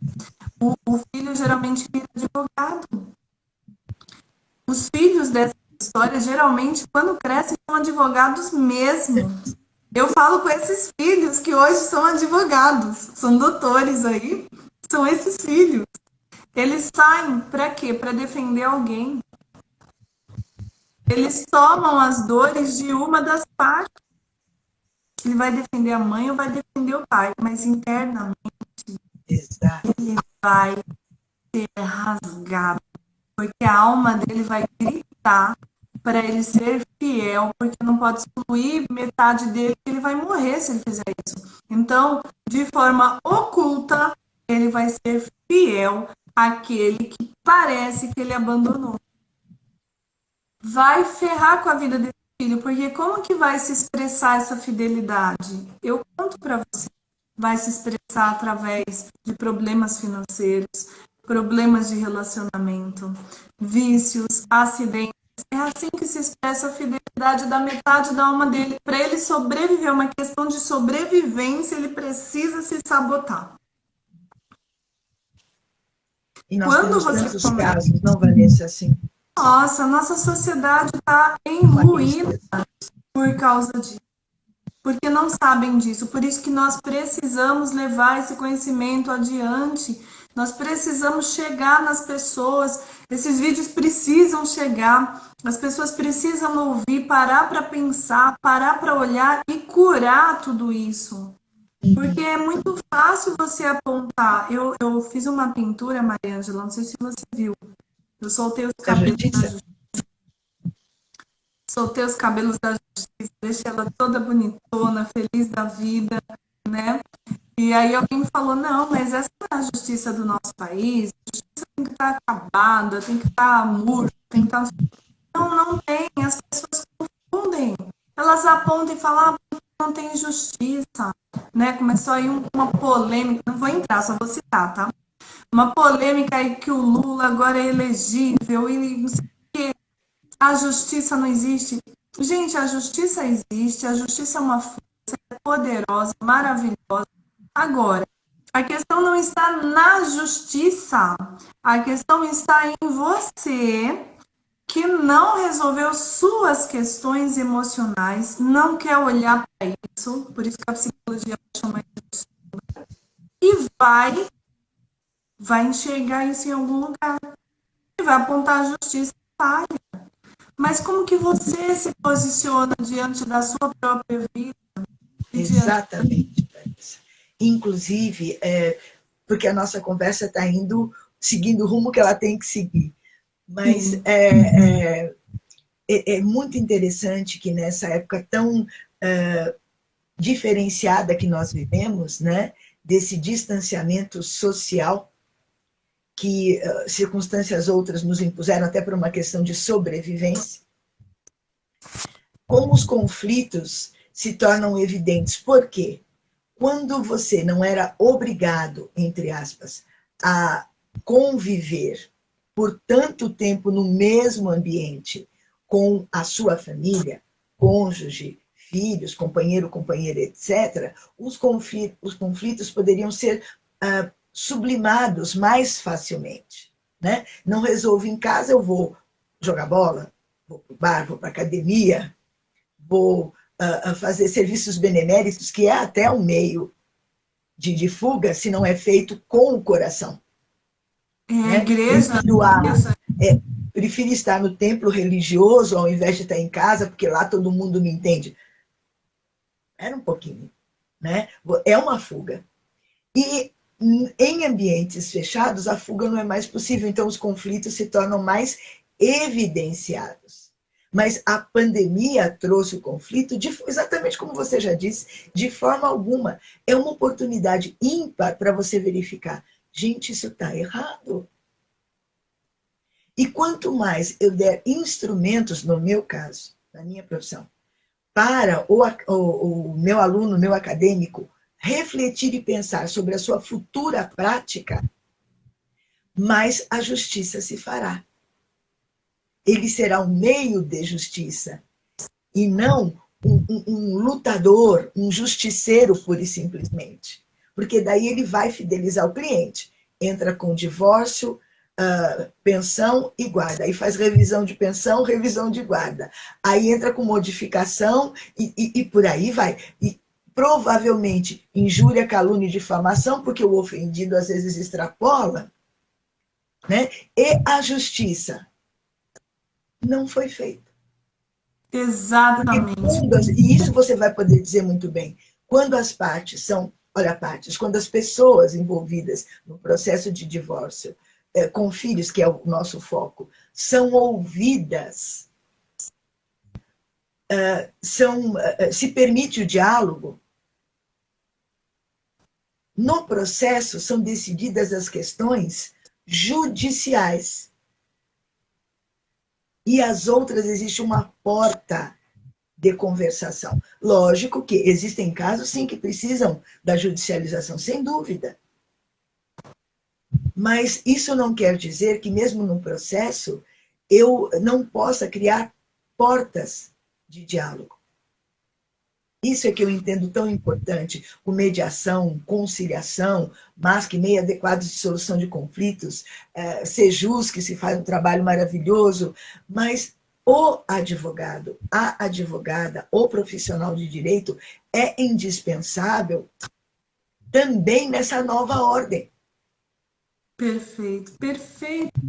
O filho geralmente vira advogado. Os filhos dessa história, geralmente, quando crescem, são advogados mesmo. Eu falo com esses filhos que hoje são advogados, são doutores aí, são esses filhos. Eles saem para quê? Para defender alguém. Eles tomam as dores de uma das partes. Ele vai defender a mãe ou vai defender o pai, mas internamente Exato. ele vai ser rasgado, porque a alma dele vai gritar para ele ser fiel, porque não pode excluir metade dele, ele vai morrer se ele fizer isso. Então, de forma oculta, ele vai ser fiel àquele que parece que ele abandonou. Vai ferrar com a vida desse filho, porque como que vai se expressar essa fidelidade? Eu conto para você. Vai se expressar através de problemas financeiros, problemas de relacionamento, vícios, acidentes. É assim que se expressa a fidelidade da metade da alma dele. Para ele sobreviver, é uma questão de sobrevivência, ele precisa se sabotar. E nós temos tantos casos, não, Vanessa, assim. Nossa, a nossa sociedade está em ruína por causa disso. Porque não sabem disso. Por isso que nós precisamos levar esse conhecimento adiante. Nós precisamos chegar nas pessoas. Esses vídeos precisam chegar. As pessoas precisam ouvir, parar para pensar, parar para olhar e curar tudo isso. Porque é muito fácil você apontar. Eu fiz uma pintura, Mariângela, não sei se você viu. Eu soltei os cabelos da justiça. Soltei os cabelos da justiça, deixei ela toda bonitona, feliz da vida, né? E aí alguém falou, não, mas essa não é a justiça do nosso país, a justiça tem que estar acabada, tem que estar murcha, tem que estar... Não, não tem, as pessoas confundem. Elas apontam e falam, não tem justiça, né? Começou aí uma polêmica, não vou entrar, só vou citar, tá? Uma polêmica aí que o Lula agora é elegível e não sei o quê. A justiça não existe. Gente, a justiça existe, a justiça é uma força poderosa, maravilhosa. Agora, a questão não está na justiça, a questão está em você que não resolveu suas questões emocionais, não quer olhar para isso, por isso que a psicologia chama isso, e vai enxergar isso em algum lugar, e vai apontar a justiça e falha. Mas como que você se posiciona diante da sua própria vida? Exatamente, Vanessa. Inclusive, porque a nossa conversa está seguindo o rumo que ela tem que seguir. Mas é muito interessante que nessa época tão diferenciada que nós vivemos, né, desse distanciamento social que circunstâncias outras nos impuseram até por uma questão de sobrevivência, como os conflitos se tornam evidentes. Por quê? Quando você não era obrigado, entre aspas, a conviver por tanto tempo no mesmo ambiente com a sua família, cônjuge, filhos, companheiro, companheira, etc., os conflitos poderiam ser sublimados mais facilmente. Né? Não resolvo em casa, eu vou jogar bola, vou para o bar, vou para a academia, vou fazer serviços beneméritos, que é até um meio de fuga, se não é feito com o coração. Né? Igreja. Prefiro estar no templo religioso ao invés de estar em casa, porque lá todo mundo me entende. Era um pouquinho. Né? É uma fuga. E em ambientes fechados, a fuga não é mais possível, então os conflitos se tornam mais evidenciados. Mas a pandemia trouxe o conflito, exatamente como você já disse, de forma alguma. É uma oportunidade ímpar para você verificar. Gente, isso está errado. E quanto mais eu der instrumentos, no meu caso, na minha profissão, para o meu aluno, meu acadêmico, refletir e pensar sobre a sua futura prática, mais a justiça se fará. Ele será um meio de justiça e não um lutador, um justiceiro pura e simplesmente. Porque daí ele vai fidelizar o cliente. Entra com divórcio, pensão e guarda. Aí faz revisão de pensão, revisão de guarda. Aí entra com modificação e por aí vai. E provavelmente injúria, calúnia e difamação, porque o ofendido às vezes extrapola, né? E a justiça não foi feita. Exatamente. E isso você vai poder dizer muito bem. Quando as partes quando as pessoas envolvidas no processo de divórcio, com filhos, que é o nosso foco, são ouvidas, se permite o diálogo, no processo são decididas as questões judiciais. E as outras existe uma porta de conversação. Lógico que existem casos, sim, que precisam da judicialização, sem dúvida. Mas isso não quer dizer que, mesmo num processo, eu não possa criar portas de diálogo. Isso é que eu entendo tão importante, com mediação, conciliação, mas que meio adequados de solução de conflitos, Sejus, que se faz um trabalho maravilhoso, mas o advogado, a advogada, o profissional de direito é indispensável também nessa nova ordem. Perfeito, perfeito.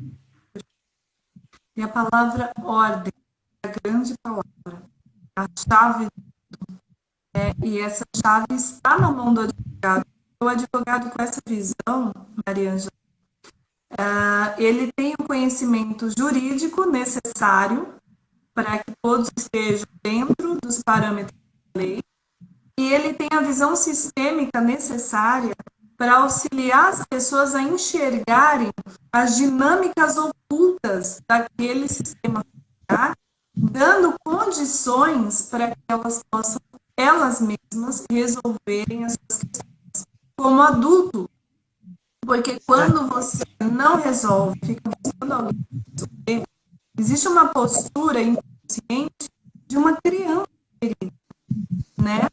E a palavra ordem é a grande palavra, a chave. E essa chave está na mão do advogado. O advogado com essa visão, Maria Ângela, ele tem o conhecimento jurídico necessário para que todos estejam dentro dos parâmetros da lei, e ele tem a visão sistêmica necessária para auxiliar as pessoas a enxergarem as dinâmicas ocultas daquele sistema familiar, dando condições para que elas possam elas mesmas resolverem as suas questões como adulto. Porque quando você não resolve, fica buscando alguém resolver, existe uma postura inconsciente de uma criança ferida, né?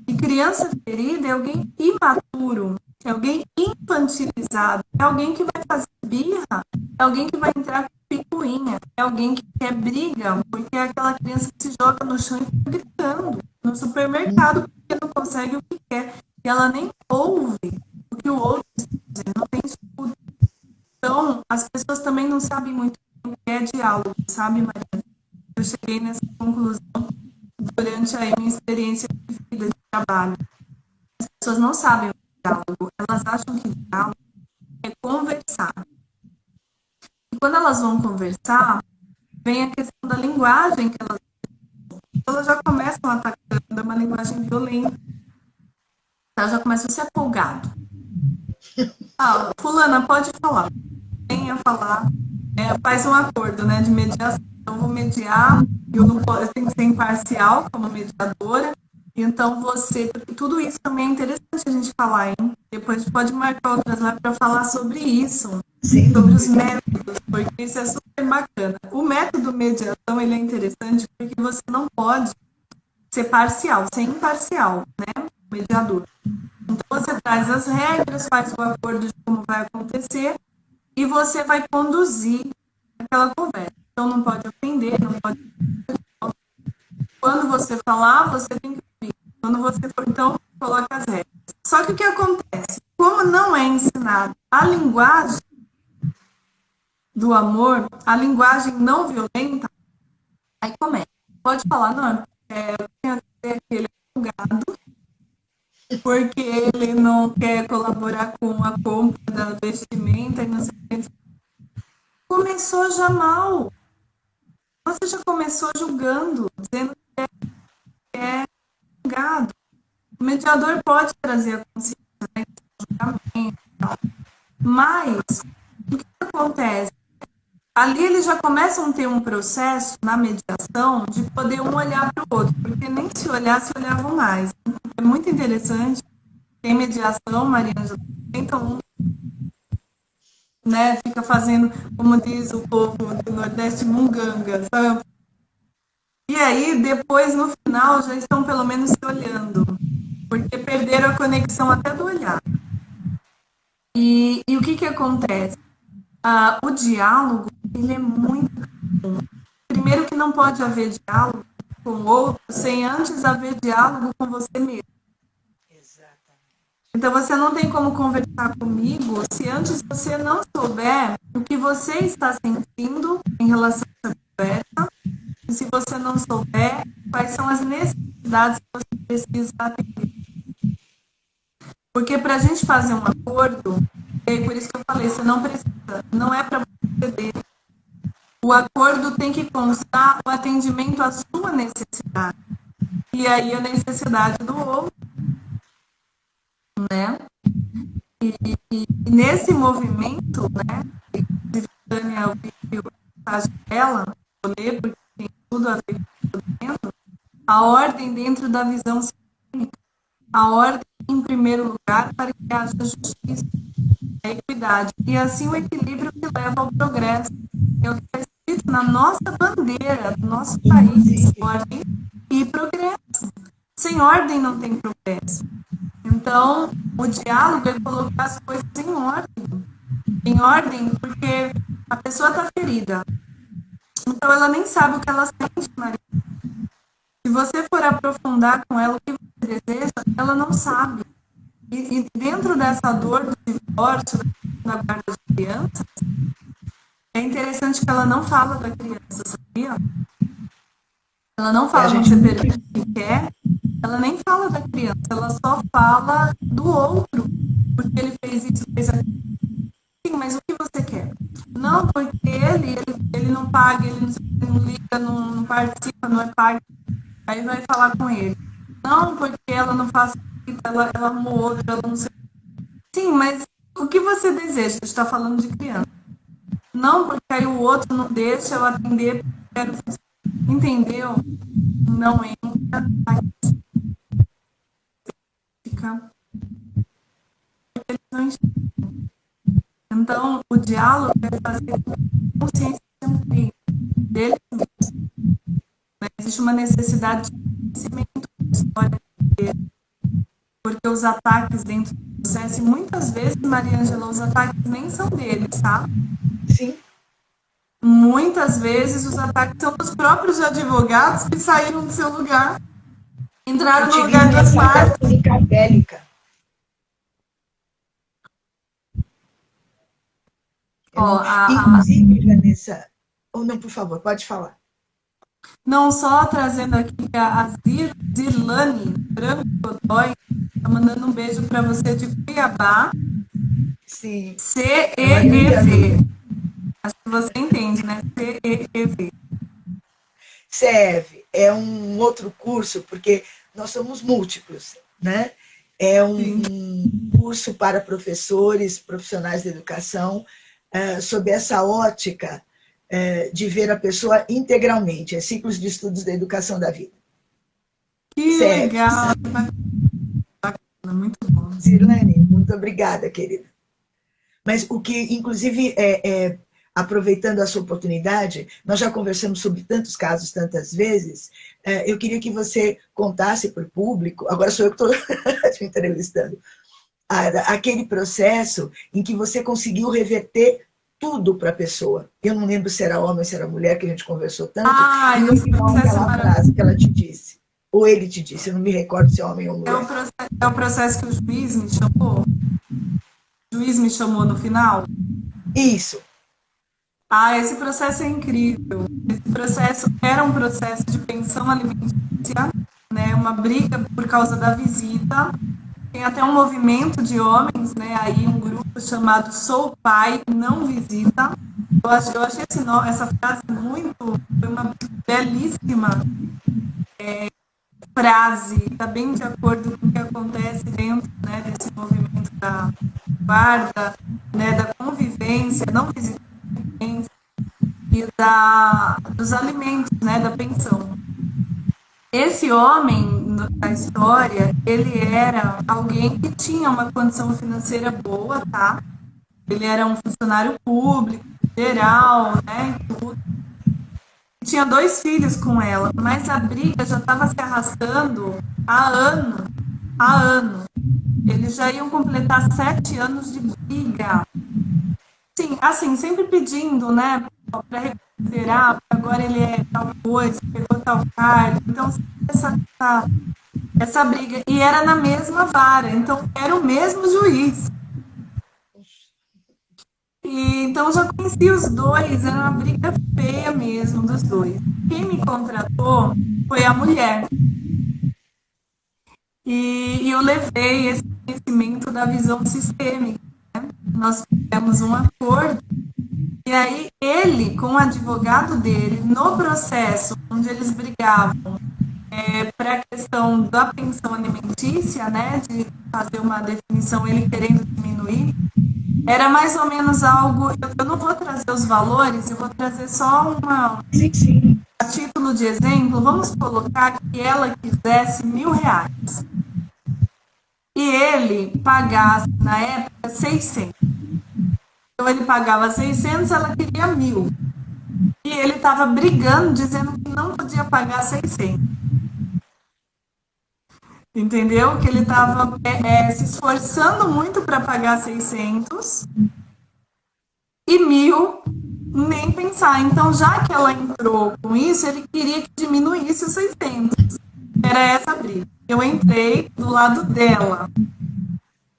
E criança ferida é alguém imaturo, é alguém infantilizado, é alguém que vai fazer birra, é alguém que vai entrar com picuinha, é alguém que quer briga, porque é aquela criança que se joga no chão e fica gritando no supermercado porque não consegue o que quer. E ela nem ouve o que o outro está dizendo, não tem escuta. Então, as pessoas também não sabem muito o que é diálogo, sabe, Maria? Eu cheguei nessa conclusão durante a minha experiência de vida, de trabalho. As pessoas não sabem o que é diálogo, elas acham que diálogo é conversar. E quando elas vão conversar, vem a questão da linguagem que elas já começam atacando, é uma linguagem violenta. Elas já começam a ser folgado. Ah, fulana, pode falar. Venha falar. Faz um acordo, né, de mediação. Eu vou mediar, eu tenho que ser imparcial como mediadora. Então, tudo isso também é interessante a gente falar, hein? Depois a gente pode marcar outras lá para falar sobre isso, Sim. sobre os métodos, porque isso é super bacana. O método mediação, ele é interessante porque você não pode ser parcial, ser imparcial, né? Mediador. Então, você traz as regras, faz o acordo de como vai acontecer e você vai conduzir aquela conversa. Então, não pode ofender, não pode... Quando você falar, você tem que ouvir. Quando você for, então, coloca as regras. Só que o que acontece? Como não é ensinado a linguagem do amor, a linguagem não violenta, aí começa. Pode falar, não, eu tenho a dizer que ele é um gado, porque ele não quer colaborar com a compra da vestimenta e não sei o que. Começou já mal. Você já começou julgando, dizendo que é um gado. O mediador pode trazer a consciência, né, julgamento e tal. Mas, o que acontece? Ali eles já começam a ter um processo na mediação de poder um olhar para o outro, porque nem se olhar, se olhavam mais. É muito interessante. Tem mediação, Maria Ângela, então né, fica fazendo, como diz o povo do Nordeste, munganga, sabe? E aí, depois, no final, já estão pelo menos se olhando, porque perderam a conexão até do olhar. E o que acontece? O diálogo, ele é muito bom. Primeiro que não pode haver diálogo com o outro sem antes haver diálogo com você mesmo. Então, você não tem como conversar comigo se antes você não souber o que você está sentindo em relação a essa conversa, e se você não souber quais são as necessidades que você precisa atender. Porque para a gente fazer um acordo, é por isso que eu falei, você não precisa, não é para você ceder. O acordo tem que constar o atendimento à sua necessidade. E aí a necessidade do outro, né? E nesse movimento, né? Daniel viu a passagem dela, vou ler porque tem tudo a ver com o que eu estou lendo, a ordem dentro da visão sistêmica. A ordem, em primeiro lugar, para que haja justiça, a equidade, e assim o equilíbrio que leva ao progresso. É o que está escrito na nossa bandeira, do nosso país, ordem e progresso. Sem ordem não tem progresso. Então, o diálogo é colocar as coisas em ordem. Em ordem, porque a pessoa está ferida. Então, ela nem sabe o que ela sente, Maria. Se você for aprofundar com ela o que você deseja, ela não sabe. E dentro dessa dor do divórcio, da guarda de crianças, é interessante que ela não fala da criança, sabia? Ela não fala, você pergunta o que quer, ela nem fala da criança, ela só fala do outro, porque ele fez isso, fez aquilo. Sim, mas o que você quer? Não, porque ele não paga, ele não liga, não participa, não é pai. Aí vai falar com ele. Não, porque ela não faz isso, ela amou outro, ela não sei. Sim, mas o que você deseja? A gente está falando de criança. Não, porque aí o outro não deixa eu atender, quero... Entendeu? Não entra, fica. Então, o diálogo é fazer consciência dele mesmo. Existe uma necessidade de conhecimento da história dele, porque os ataques dentro do processo, e muitas vezes, Maria Ângela, os ataques nem são deles, tá? Sim. muitas vezes os ataques são dos próprios advogados que saíram do seu lugar, entraram no lugar das partes. Técnica bélica. Inclusive, Vanessa... Ou não, por favor, pode falar. Não só trazendo aqui a Zirlane Branco Godoy, tá mandando um beijo para você de Cuiabá. Sim. CEEV. Acho que você entende, né? CEEV. CEV é um outro curso, porque nós somos múltiplos, né? É um curso para professores, profissionais da educação, sob essa ótica de ver a pessoa integralmente, é ciclos de estudos da educação da vida. Que CEV, legal! Bacana, muito bom. Zirlane, muito obrigada, querida. Mas o que, inclusive, aproveitando a sua oportunidade, nós já conversamos sobre tantos casos, tantas vezes, eu queria que você contasse para o público, agora sou eu que estou te entrevistando, aquele processo em que você conseguiu reverter tudo para a pessoa. Eu não lembro se era homem ou se era mulher, que a gente conversou tanto, e no final aquela frase que ela te disse, ou ele te disse, eu não me recordo se é homem ou mulher. É o processo que o juiz me chamou? O juiz me chamou no final? Isso. Esse processo é incrível. Esse processo era um processo de pensão alimentícia, né? Uma briga por causa da visita. Tem até um movimento de homens, né? Aí um grupo chamado Sou Pai, Não Visita. Eu achei essa frase foi uma belíssima frase, está bem de acordo com o que acontece dentro, né, desse movimento da guarda, né, da convivência, não visita e dos alimentos, né, da pensão. Esse homem da história, ele era alguém que tinha uma condição financeira boa, tá? Ele era um funcionário público, geral, né, tudo. Tinha 2 filhos com ela, mas a briga já estava se arrastando há ano. Eles já iam completar 7 anos de briga. Sim, assim, sempre pedindo, né, para recuperar, agora ele é tal coisa, pegou tal cargo. Então, essa briga. E era na mesma vara, então era o mesmo juiz. E, então, já conheci os 2, era uma briga feia mesmo dos 2. Quem me contratou foi a mulher. E eu levei esse conhecimento da visão sistêmica. Né? Nós fizemos um acordo. E aí, ele, com o advogado dele, no processo onde eles brigavam para a questão da pensão alimentícia, né, de fazer uma definição, ele querendo diminuir, era mais ou menos algo... Eu não vou trazer os valores, eu vou trazer só a título de exemplo. Vamos colocar que ela quisesse R$1.000 e ele pagasse, na época, 600. Então, ele pagava 600, ela queria 1.000. E ele estava brigando, dizendo que não podia pagar 600. Entendeu? Que ele estava se esforçando muito para pagar 600 e 1.000 nem pensar. Então, já que ela entrou com isso, ele queria que diminuísse os 600. Era essa a briga. Eu entrei do lado dela.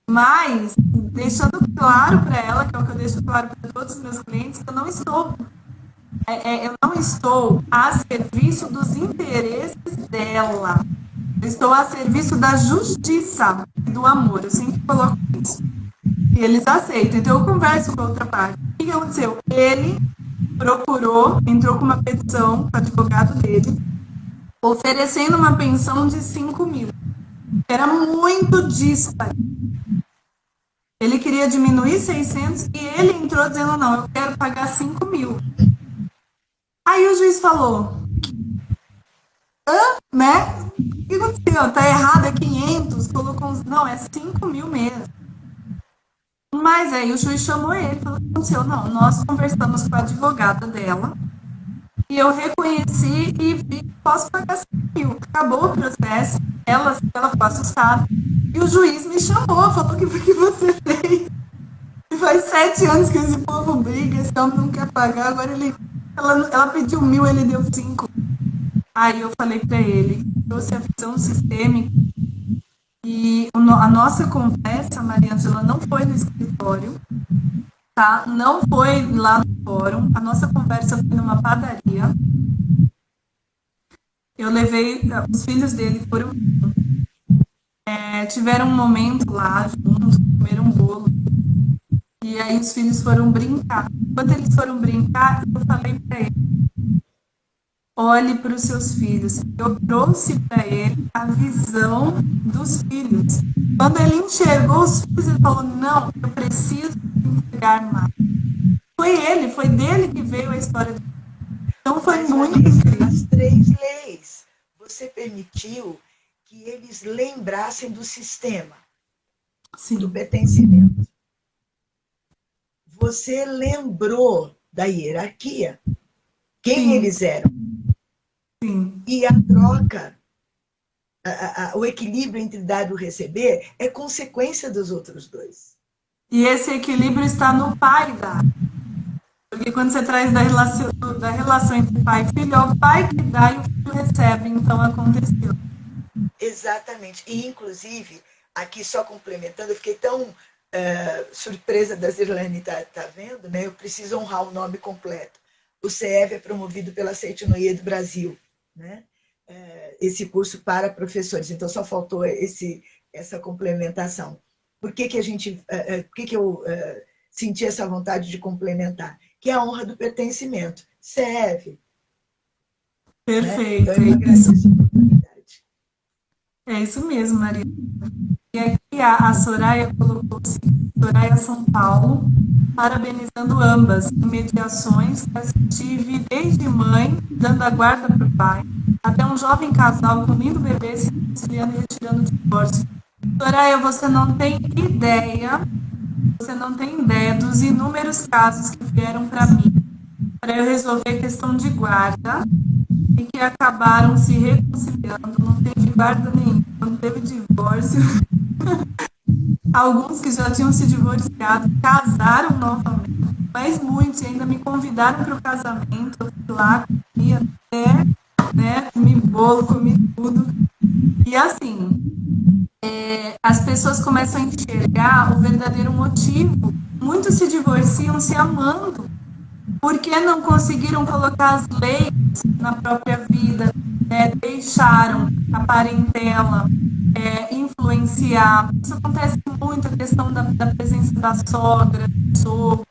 Mas, deixando claro para ela, que é o que eu deixo claro para todos os meus clientes, que eu não estou a serviço dos interesses dela. Eu estou a serviço da justiça e do amor. Eu sempre coloco isso. E eles aceitam. Então, eu converso com a outra parte. O que aconteceu? Ele entrou com uma petição para o advogado dele, oferecendo uma pensão de 5.000. Era muito disparo. Ele queria diminuir 600 e ele entrou dizendo, não, eu quero pagar 5.000. Aí o juiz falou, né? O que aconteceu? Tá errado, é 500, colocou uns... Não, é 5.000 mesmo. Mas aí o juiz chamou ele e falou, o que aconteceu? Não, nós conversamos com a advogada dela e eu reconheci e posso pagar 5.000. Acabou o processo, ela ficou assustada. E o juiz me chamou, falou que foi que você fez. E faz 7 anos que esse povo briga, esse homem não quer pagar, agora ele Ela pediu 1.000, ele deu 5. Aí eu falei para ele, trouxe a visão sistêmica e a nossa conversa, Maria Ângela, não foi no escritório, tá? Não foi lá no fórum, a nossa conversa foi numa padaria. Eu levei, os filhos dele foram, tiveram um momento lá juntos, comeram um bolo. E aí os filhos foram brincar. Quando eles foram brincar, eu falei para ele, olhe para os seus filhos. Eu trouxe para ele a visão dos filhos. Quando ele enxergou os filhos, ele falou, não, eu preciso entregar mais. Foi dele que veio a história. Então foi muito incrível. As 3 leis, você permitiu que eles lembrassem do sistema, Sim. do pertencimento. Você lembrou da hierarquia, quem Sim. eles eram. Sim. E a troca, o equilíbrio entre dar e receber é consequência dos outros dois. E esse equilíbrio está no pai dar. Porque quando você traz da relação entre pai e filho, é o pai que dá e o filho recebe. Então aconteceu. Exatamente. E, inclusive, aqui só complementando, eu fiquei tão surpresa da Zirlane tá vendo, né? Eu preciso honrar o nome completo. O CEV é promovido pela Seitinoye do Brasil, né? Esse curso para professores. Então, só faltou essa complementação. Por que eu senti essa vontade de complementar? Que é a honra do pertencimento. CEV. Perfeito. Né? Então, eu agradeço a oportunidade. É isso mesmo, Maria. E aqui a Soraya colocou assim, Soraya São Paulo, parabenizando ambas em mediações que tive desde mãe, dando a guarda para o pai, até um jovem casal com um lindo bebê se conciliando e retirando o divórcio. Soraya, você não tem ideia dos inúmeros casos que vieram para mim, para eu resolver a questão de guarda, e que acabaram se reconciliando, não teve guarda nenhuma, não teve divórcio. Alguns que já tinham se divorciado casaram novamente, mas muitos ainda me convidaram para o casamento. Eu fui lá, comi até, né, comi bolo, comi tudo. E assim, as pessoas começam a enxergar o verdadeiro motivo. Muitos se divorciam se amando, porque não conseguiram colocar as leis na própria vida, né? Deixaram a parentela influenciar. Isso acontece muito, a questão da presença da sogra, do sogro,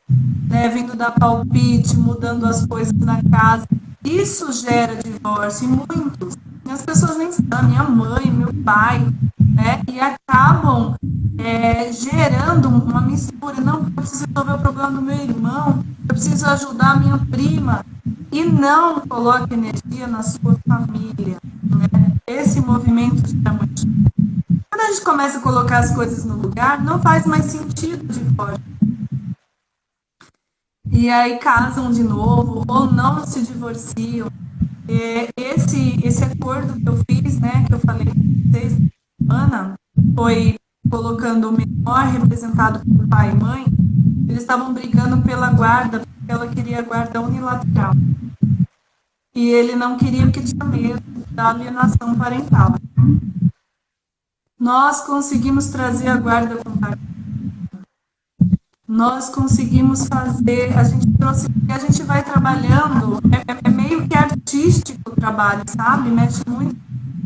né? Vindo dar palpite, mudando as coisas na casa. Isso gera divórcio, e muitos. As pessoas nem sabem, minha mãe, meu pai, né? E acabam gerando uma mistura. Não, eu preciso resolver o problema do meu irmão, eu preciso ajudar a minha prima. E não coloque energia na sua família, né? Esse movimento gera muito. Quando a gente começa a colocar as coisas no lugar, não faz mais sentido de fora. E aí casam de novo, ou não se divorciam. Esse acordo que eu fiz, né, que eu falei com vocês, Ana, foi colocando o menor representado por pai e mãe. Eles estavam brigando pela guarda, porque ela queria guarda unilateral. E ele não queria, porque tinha medo da alienação parental. Nós conseguimos trazer a guarda compartilhada. Nós conseguimos fazer, a gente vai trabalhando, é meio que artístico o trabalho, sabe? Mexe muito,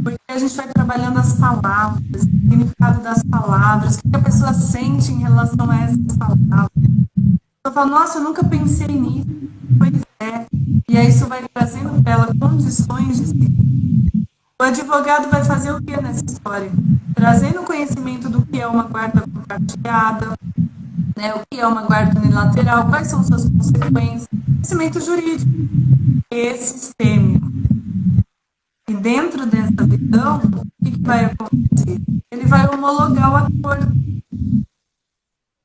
porque a gente vai trabalhando as palavras, o significado das palavras, o que a pessoa sente em relação a essas palavras. Eu falo, nossa, eu nunca pensei nisso. Pois é. E aí isso vai trazendo para ela condições de ser. O advogado vai fazer o que nessa história? Trazendo conhecimento do que é uma guarda compartilhada, né, o que é uma guarda unilateral, quais são suas consequências, conhecimento jurídico e sistêmico. E dentro dessa visão, o que vai acontecer? Ele vai homologar o acordo.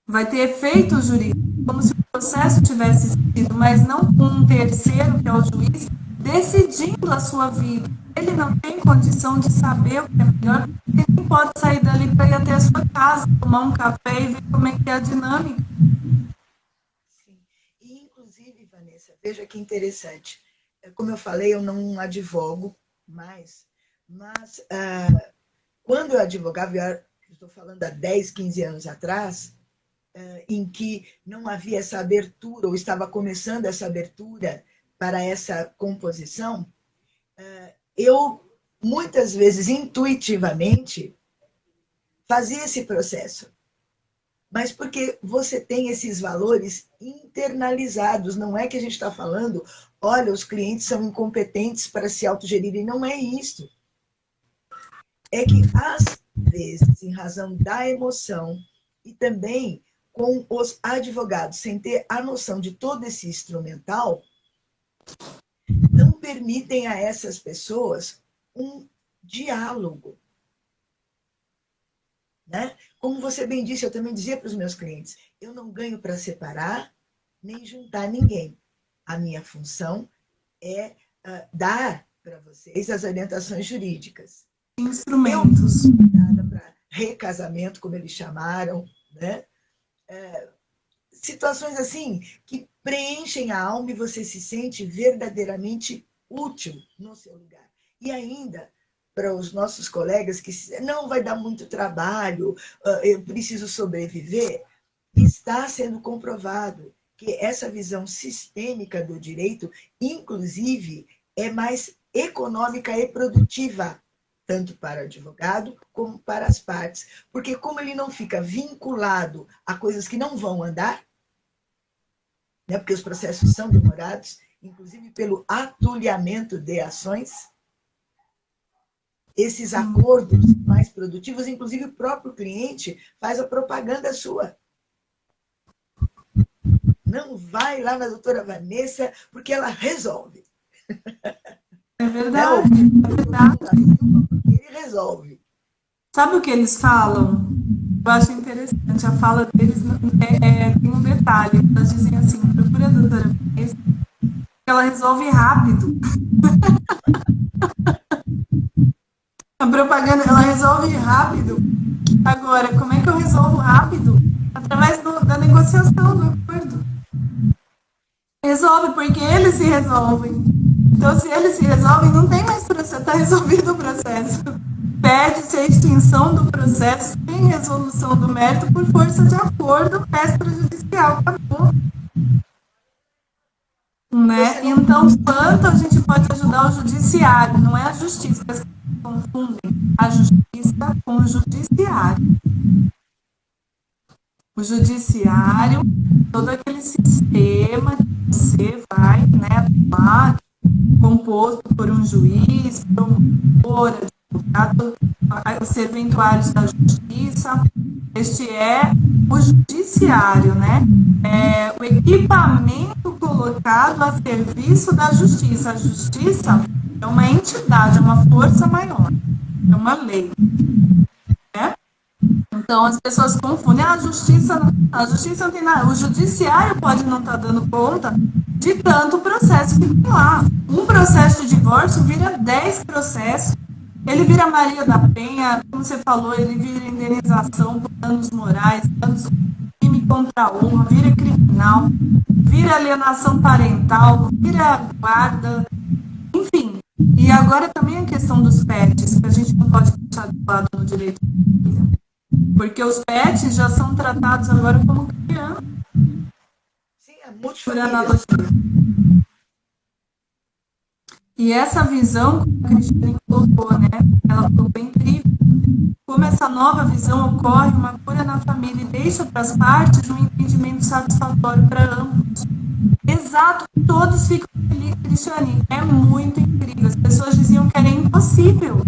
Vai ter efeito jurídico, como se o processo tivesse sido, mas não com um terceiro, que é o juiz, decidindo a sua vida. Ele não tem condição de saber o que é melhor, ele nem pode sair dali para ir até a sua casa, tomar um café e ver como é que é a dinâmica. Sim. E, inclusive, Vanessa, Veja que interessante. Como eu falei, eu não advogo mais, mas quando eu advogava, eu estou falando há 10, 15 anos atrás, em que não havia essa abertura, ou estava começando essa abertura para essa composição, eu, muitas vezes, intuitivamente, fazia esse processo. Mas porque você tem esses valores internalizados. Não é que a gente está falando, olha, os clientes são incompetentes para se autogerirem. Não é isso. É que, às vezes, em razão da emoção e também com os advogados, sem ter a noção de todo esse instrumental, não permitem a essas pessoas um diálogo. Né? Como você bem disse, eu também dizia para os meus clientes, eu não ganho para separar nem juntar ninguém. A minha função é dar para vocês as orientações jurídicas. Instrumentos. Para recasamento, como eles chamaram, né? Situações assim que preenchem a alma e você se sente verdadeiramente útil no seu lugar. E ainda, para os nossos colegas que não vai dar muito trabalho, eu preciso sobreviver, está sendo comprovado que essa visão sistêmica do direito, inclusive, é mais econômica e produtiva, tanto para o advogado como para as partes. Porque como ele não fica vinculado a coisas que não vão andar, né, porque os processos são demorados, inclusive pelo atulhamento de ações, esses acordos mais produtivos, inclusive o próprio cliente faz a propaganda sua. Não vai lá na doutora Vanessa, porque ela resolve. É verdade. É verdade. Porque ele resolve. Sabe o que eles falam? Eu acho interessante. A fala deles tem um detalhe. Elas dizem assim, procura a doutora Vanessa, que ela resolve rápido. A propaganda, ela resolve rápido. Agora, como é que eu resolvo rápido? Através da negociação, do acordo. Resolve, porque eles se resolvem. Então, se eles se resolvem, não tem mais processo, está resolvido o processo. Pede-se a extinção do processo sem resolução do mérito por força de acordo extrajudicial. Acabou. Né? Então, quanto a gente pode ajudar o judiciário? Não é a justiça, as pessoas confundem a justiça com o judiciário. O judiciário, todo aquele sistema que você vai, né, atuar, composto por um juiz, promotor, advogado, os serventuários da justiça. Este é o judiciário, né? É o equipamento colocado a serviço da justiça. A justiça é uma entidade, é uma força maior, é uma lei. Né? Então, as pessoas confundem. A justiça não tem nada. O judiciário pode não estar dando conta de tanto processo que tem lá. Um processo de divórcio vira 10 processos. Ele vira Maria da Penha, como você falou, ele vira indenização por danos morais, danos crime contra a honra, vira criminal, vira alienação parental, vira guarda, enfim. E agora também a questão dos pets, que a gente não pode deixar de lado no direito de família. Porque os pets já são tratados agora como criança. Sim, é muito por analogia. E essa visão, como a Cristiane colocou, né? Ela colocou incrível. Como essa nova visão ocorre uma cura na família e deixa para as partes um entendimento satisfatório para ambos. Exato, todos ficam felizes, Cristiane. É muito incrível. As pessoas diziam que era impossível.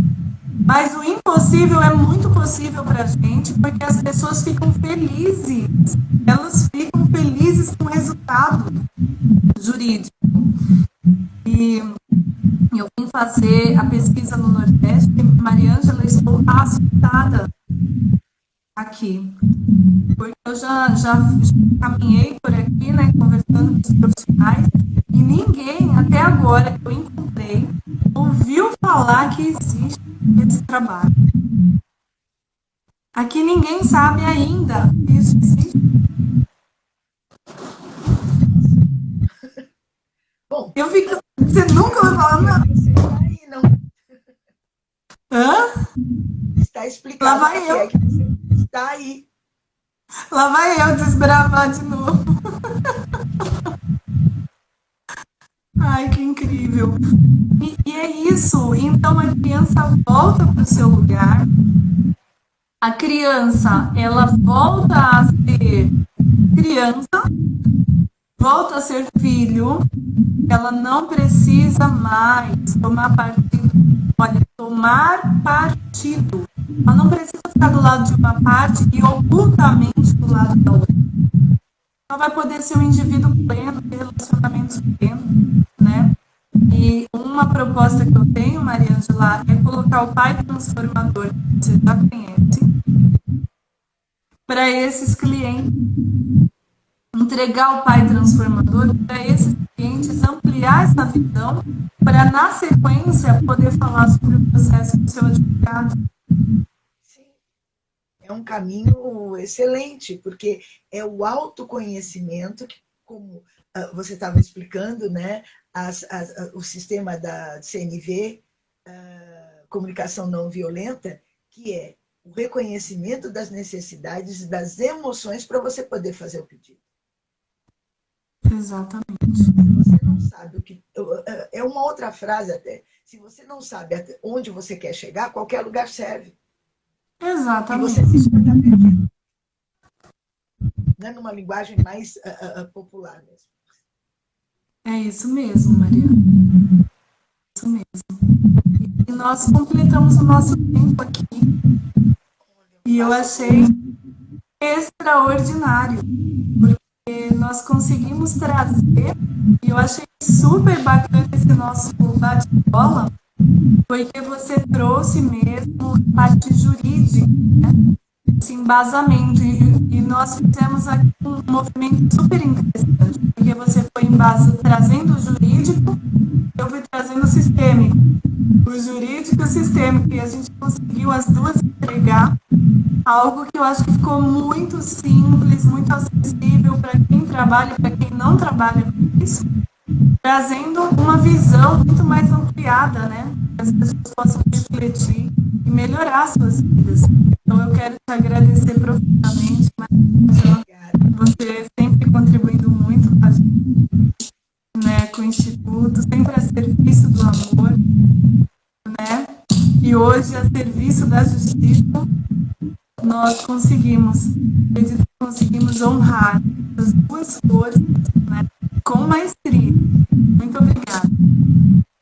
Mas o impossível é muito possível para a gente, porque as pessoas ficam felizes. Elas ficam felizes com o resultado jurídico. E eu vim fazer a pesquisa no Nordeste, e Mariângela, estou assustada aqui. Porque eu já caminhei por aqui, né, conversando com os profissionais, e ninguém, até agora que eu encontrei, ouviu falar que existe esse trabalho. Aqui ninguém sabe ainda que isso existe. Bom, Eu fico. Você nunca vai falar nada. você está aí, não Hã? está Lá explicado vai porque eu. é que você está aí. Lá vai eu desbravar de novo. Ai, que incrível. E é isso. Então a criança volta para o seu lugar. A criança, ela volta a ser criança, volta a ser filho. Ela não precisa mais tomar partido. Olha, tomar partido. Ela não precisa ficar do lado de uma parte e ocultamente do lado da outra. Ela vai poder ser um indivíduo pleno, ter relacionamentos plenos, né? E uma proposta que eu tenho, Maria Angela, é colocar o pai transformador, que você já conhece, para esses clientes. Entregar o pai transformador para esses clientes, ampliar essa visão, para na sequência poder falar sobre o processo do seu advogado. Sim. É um caminho excelente, porque é o autoconhecimento que, como você estava explicando, né, o sistema da CNV, comunicação não violenta, que é o reconhecimento das necessidades e das emoções para você poder fazer o pedido. Exatamente. Se você não sabe o que. É uma outra frase até. Se você não sabe onde você quer chegar, qualquer lugar serve. Exatamente. E você vai estar perdido. Né? Numa linguagem mais popular mesmo. É isso mesmo, Mariana. Isso mesmo. E nós completamos o nosso tempo aqui. E eu achei extraordinário. Porque nós conseguimos trazer, e eu achei super bacana esse nosso bate-bola, porque você trouxe mesmo a parte jurídica, né? Esse embasamento, e nós fizemos aqui um movimento super interessante, porque você foi trazendo o jurídico, eu fui trazendo o sistêmico, o jurídico e o sistêmico, e a gente conseguiu as duas entregar algo que eu acho que ficou muito simples, muito acessível para quem trabalha, para quem não trabalha com isso, trazendo uma visão muito mais ampliada, né? Que as pessoas possam refletir e melhorar suas vidas. Então eu quero te agradecer profundamente, você sempre contribuindo muito com a gente, né, com o Instituto, sempre a serviço do amor, né? E hoje a serviço da justiça, nós conseguimos honrar as duas forças, né, com maestria. Muito obrigada.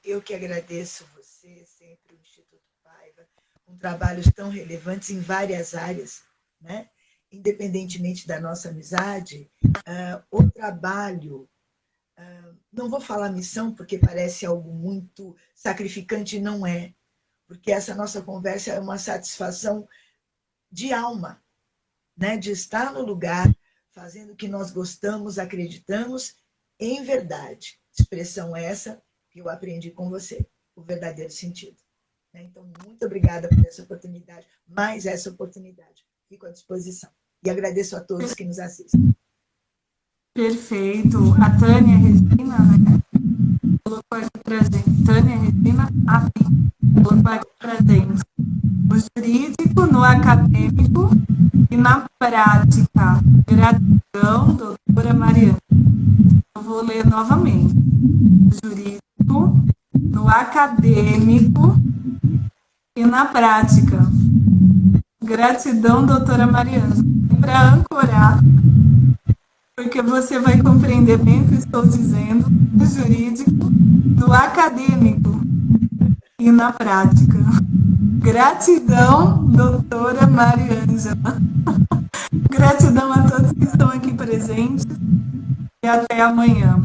Eu que agradeço você, sempre o Instituto Paiva, com trabalhos tão relevantes em várias áreas, né? Independentemente da nossa amizade, o trabalho, não vou falar missão porque parece algo muito sacrificante, não é, porque essa nossa conversa é uma satisfação de alma, né? De estar no lugar, fazendo o que nós gostamos, acreditamos, em verdade. Expressão essa que eu aprendi com você, o verdadeiro sentido. Então, muito obrigada por essa oportunidade, mais essa oportunidade. Fico à disposição. E agradeço a todos que nos assistem. Perfeito. A Tânia Regina, né? Colocou aqui pra gente. Tânia Regina, colocou aqui pra gente. O jurídico no acadêmico e na prática. Gratidão, doutora Mariana. Eu vou ler novamente. O jurídico no acadêmico e na prática. Gratidão, doutora Mariana. Para ancorar, porque você vai compreender bem o que estou dizendo, no jurídico, no acadêmico e na prática. Gratidão, doutora Mariângela. Gratidão a todos que estão aqui presentes e até amanhã.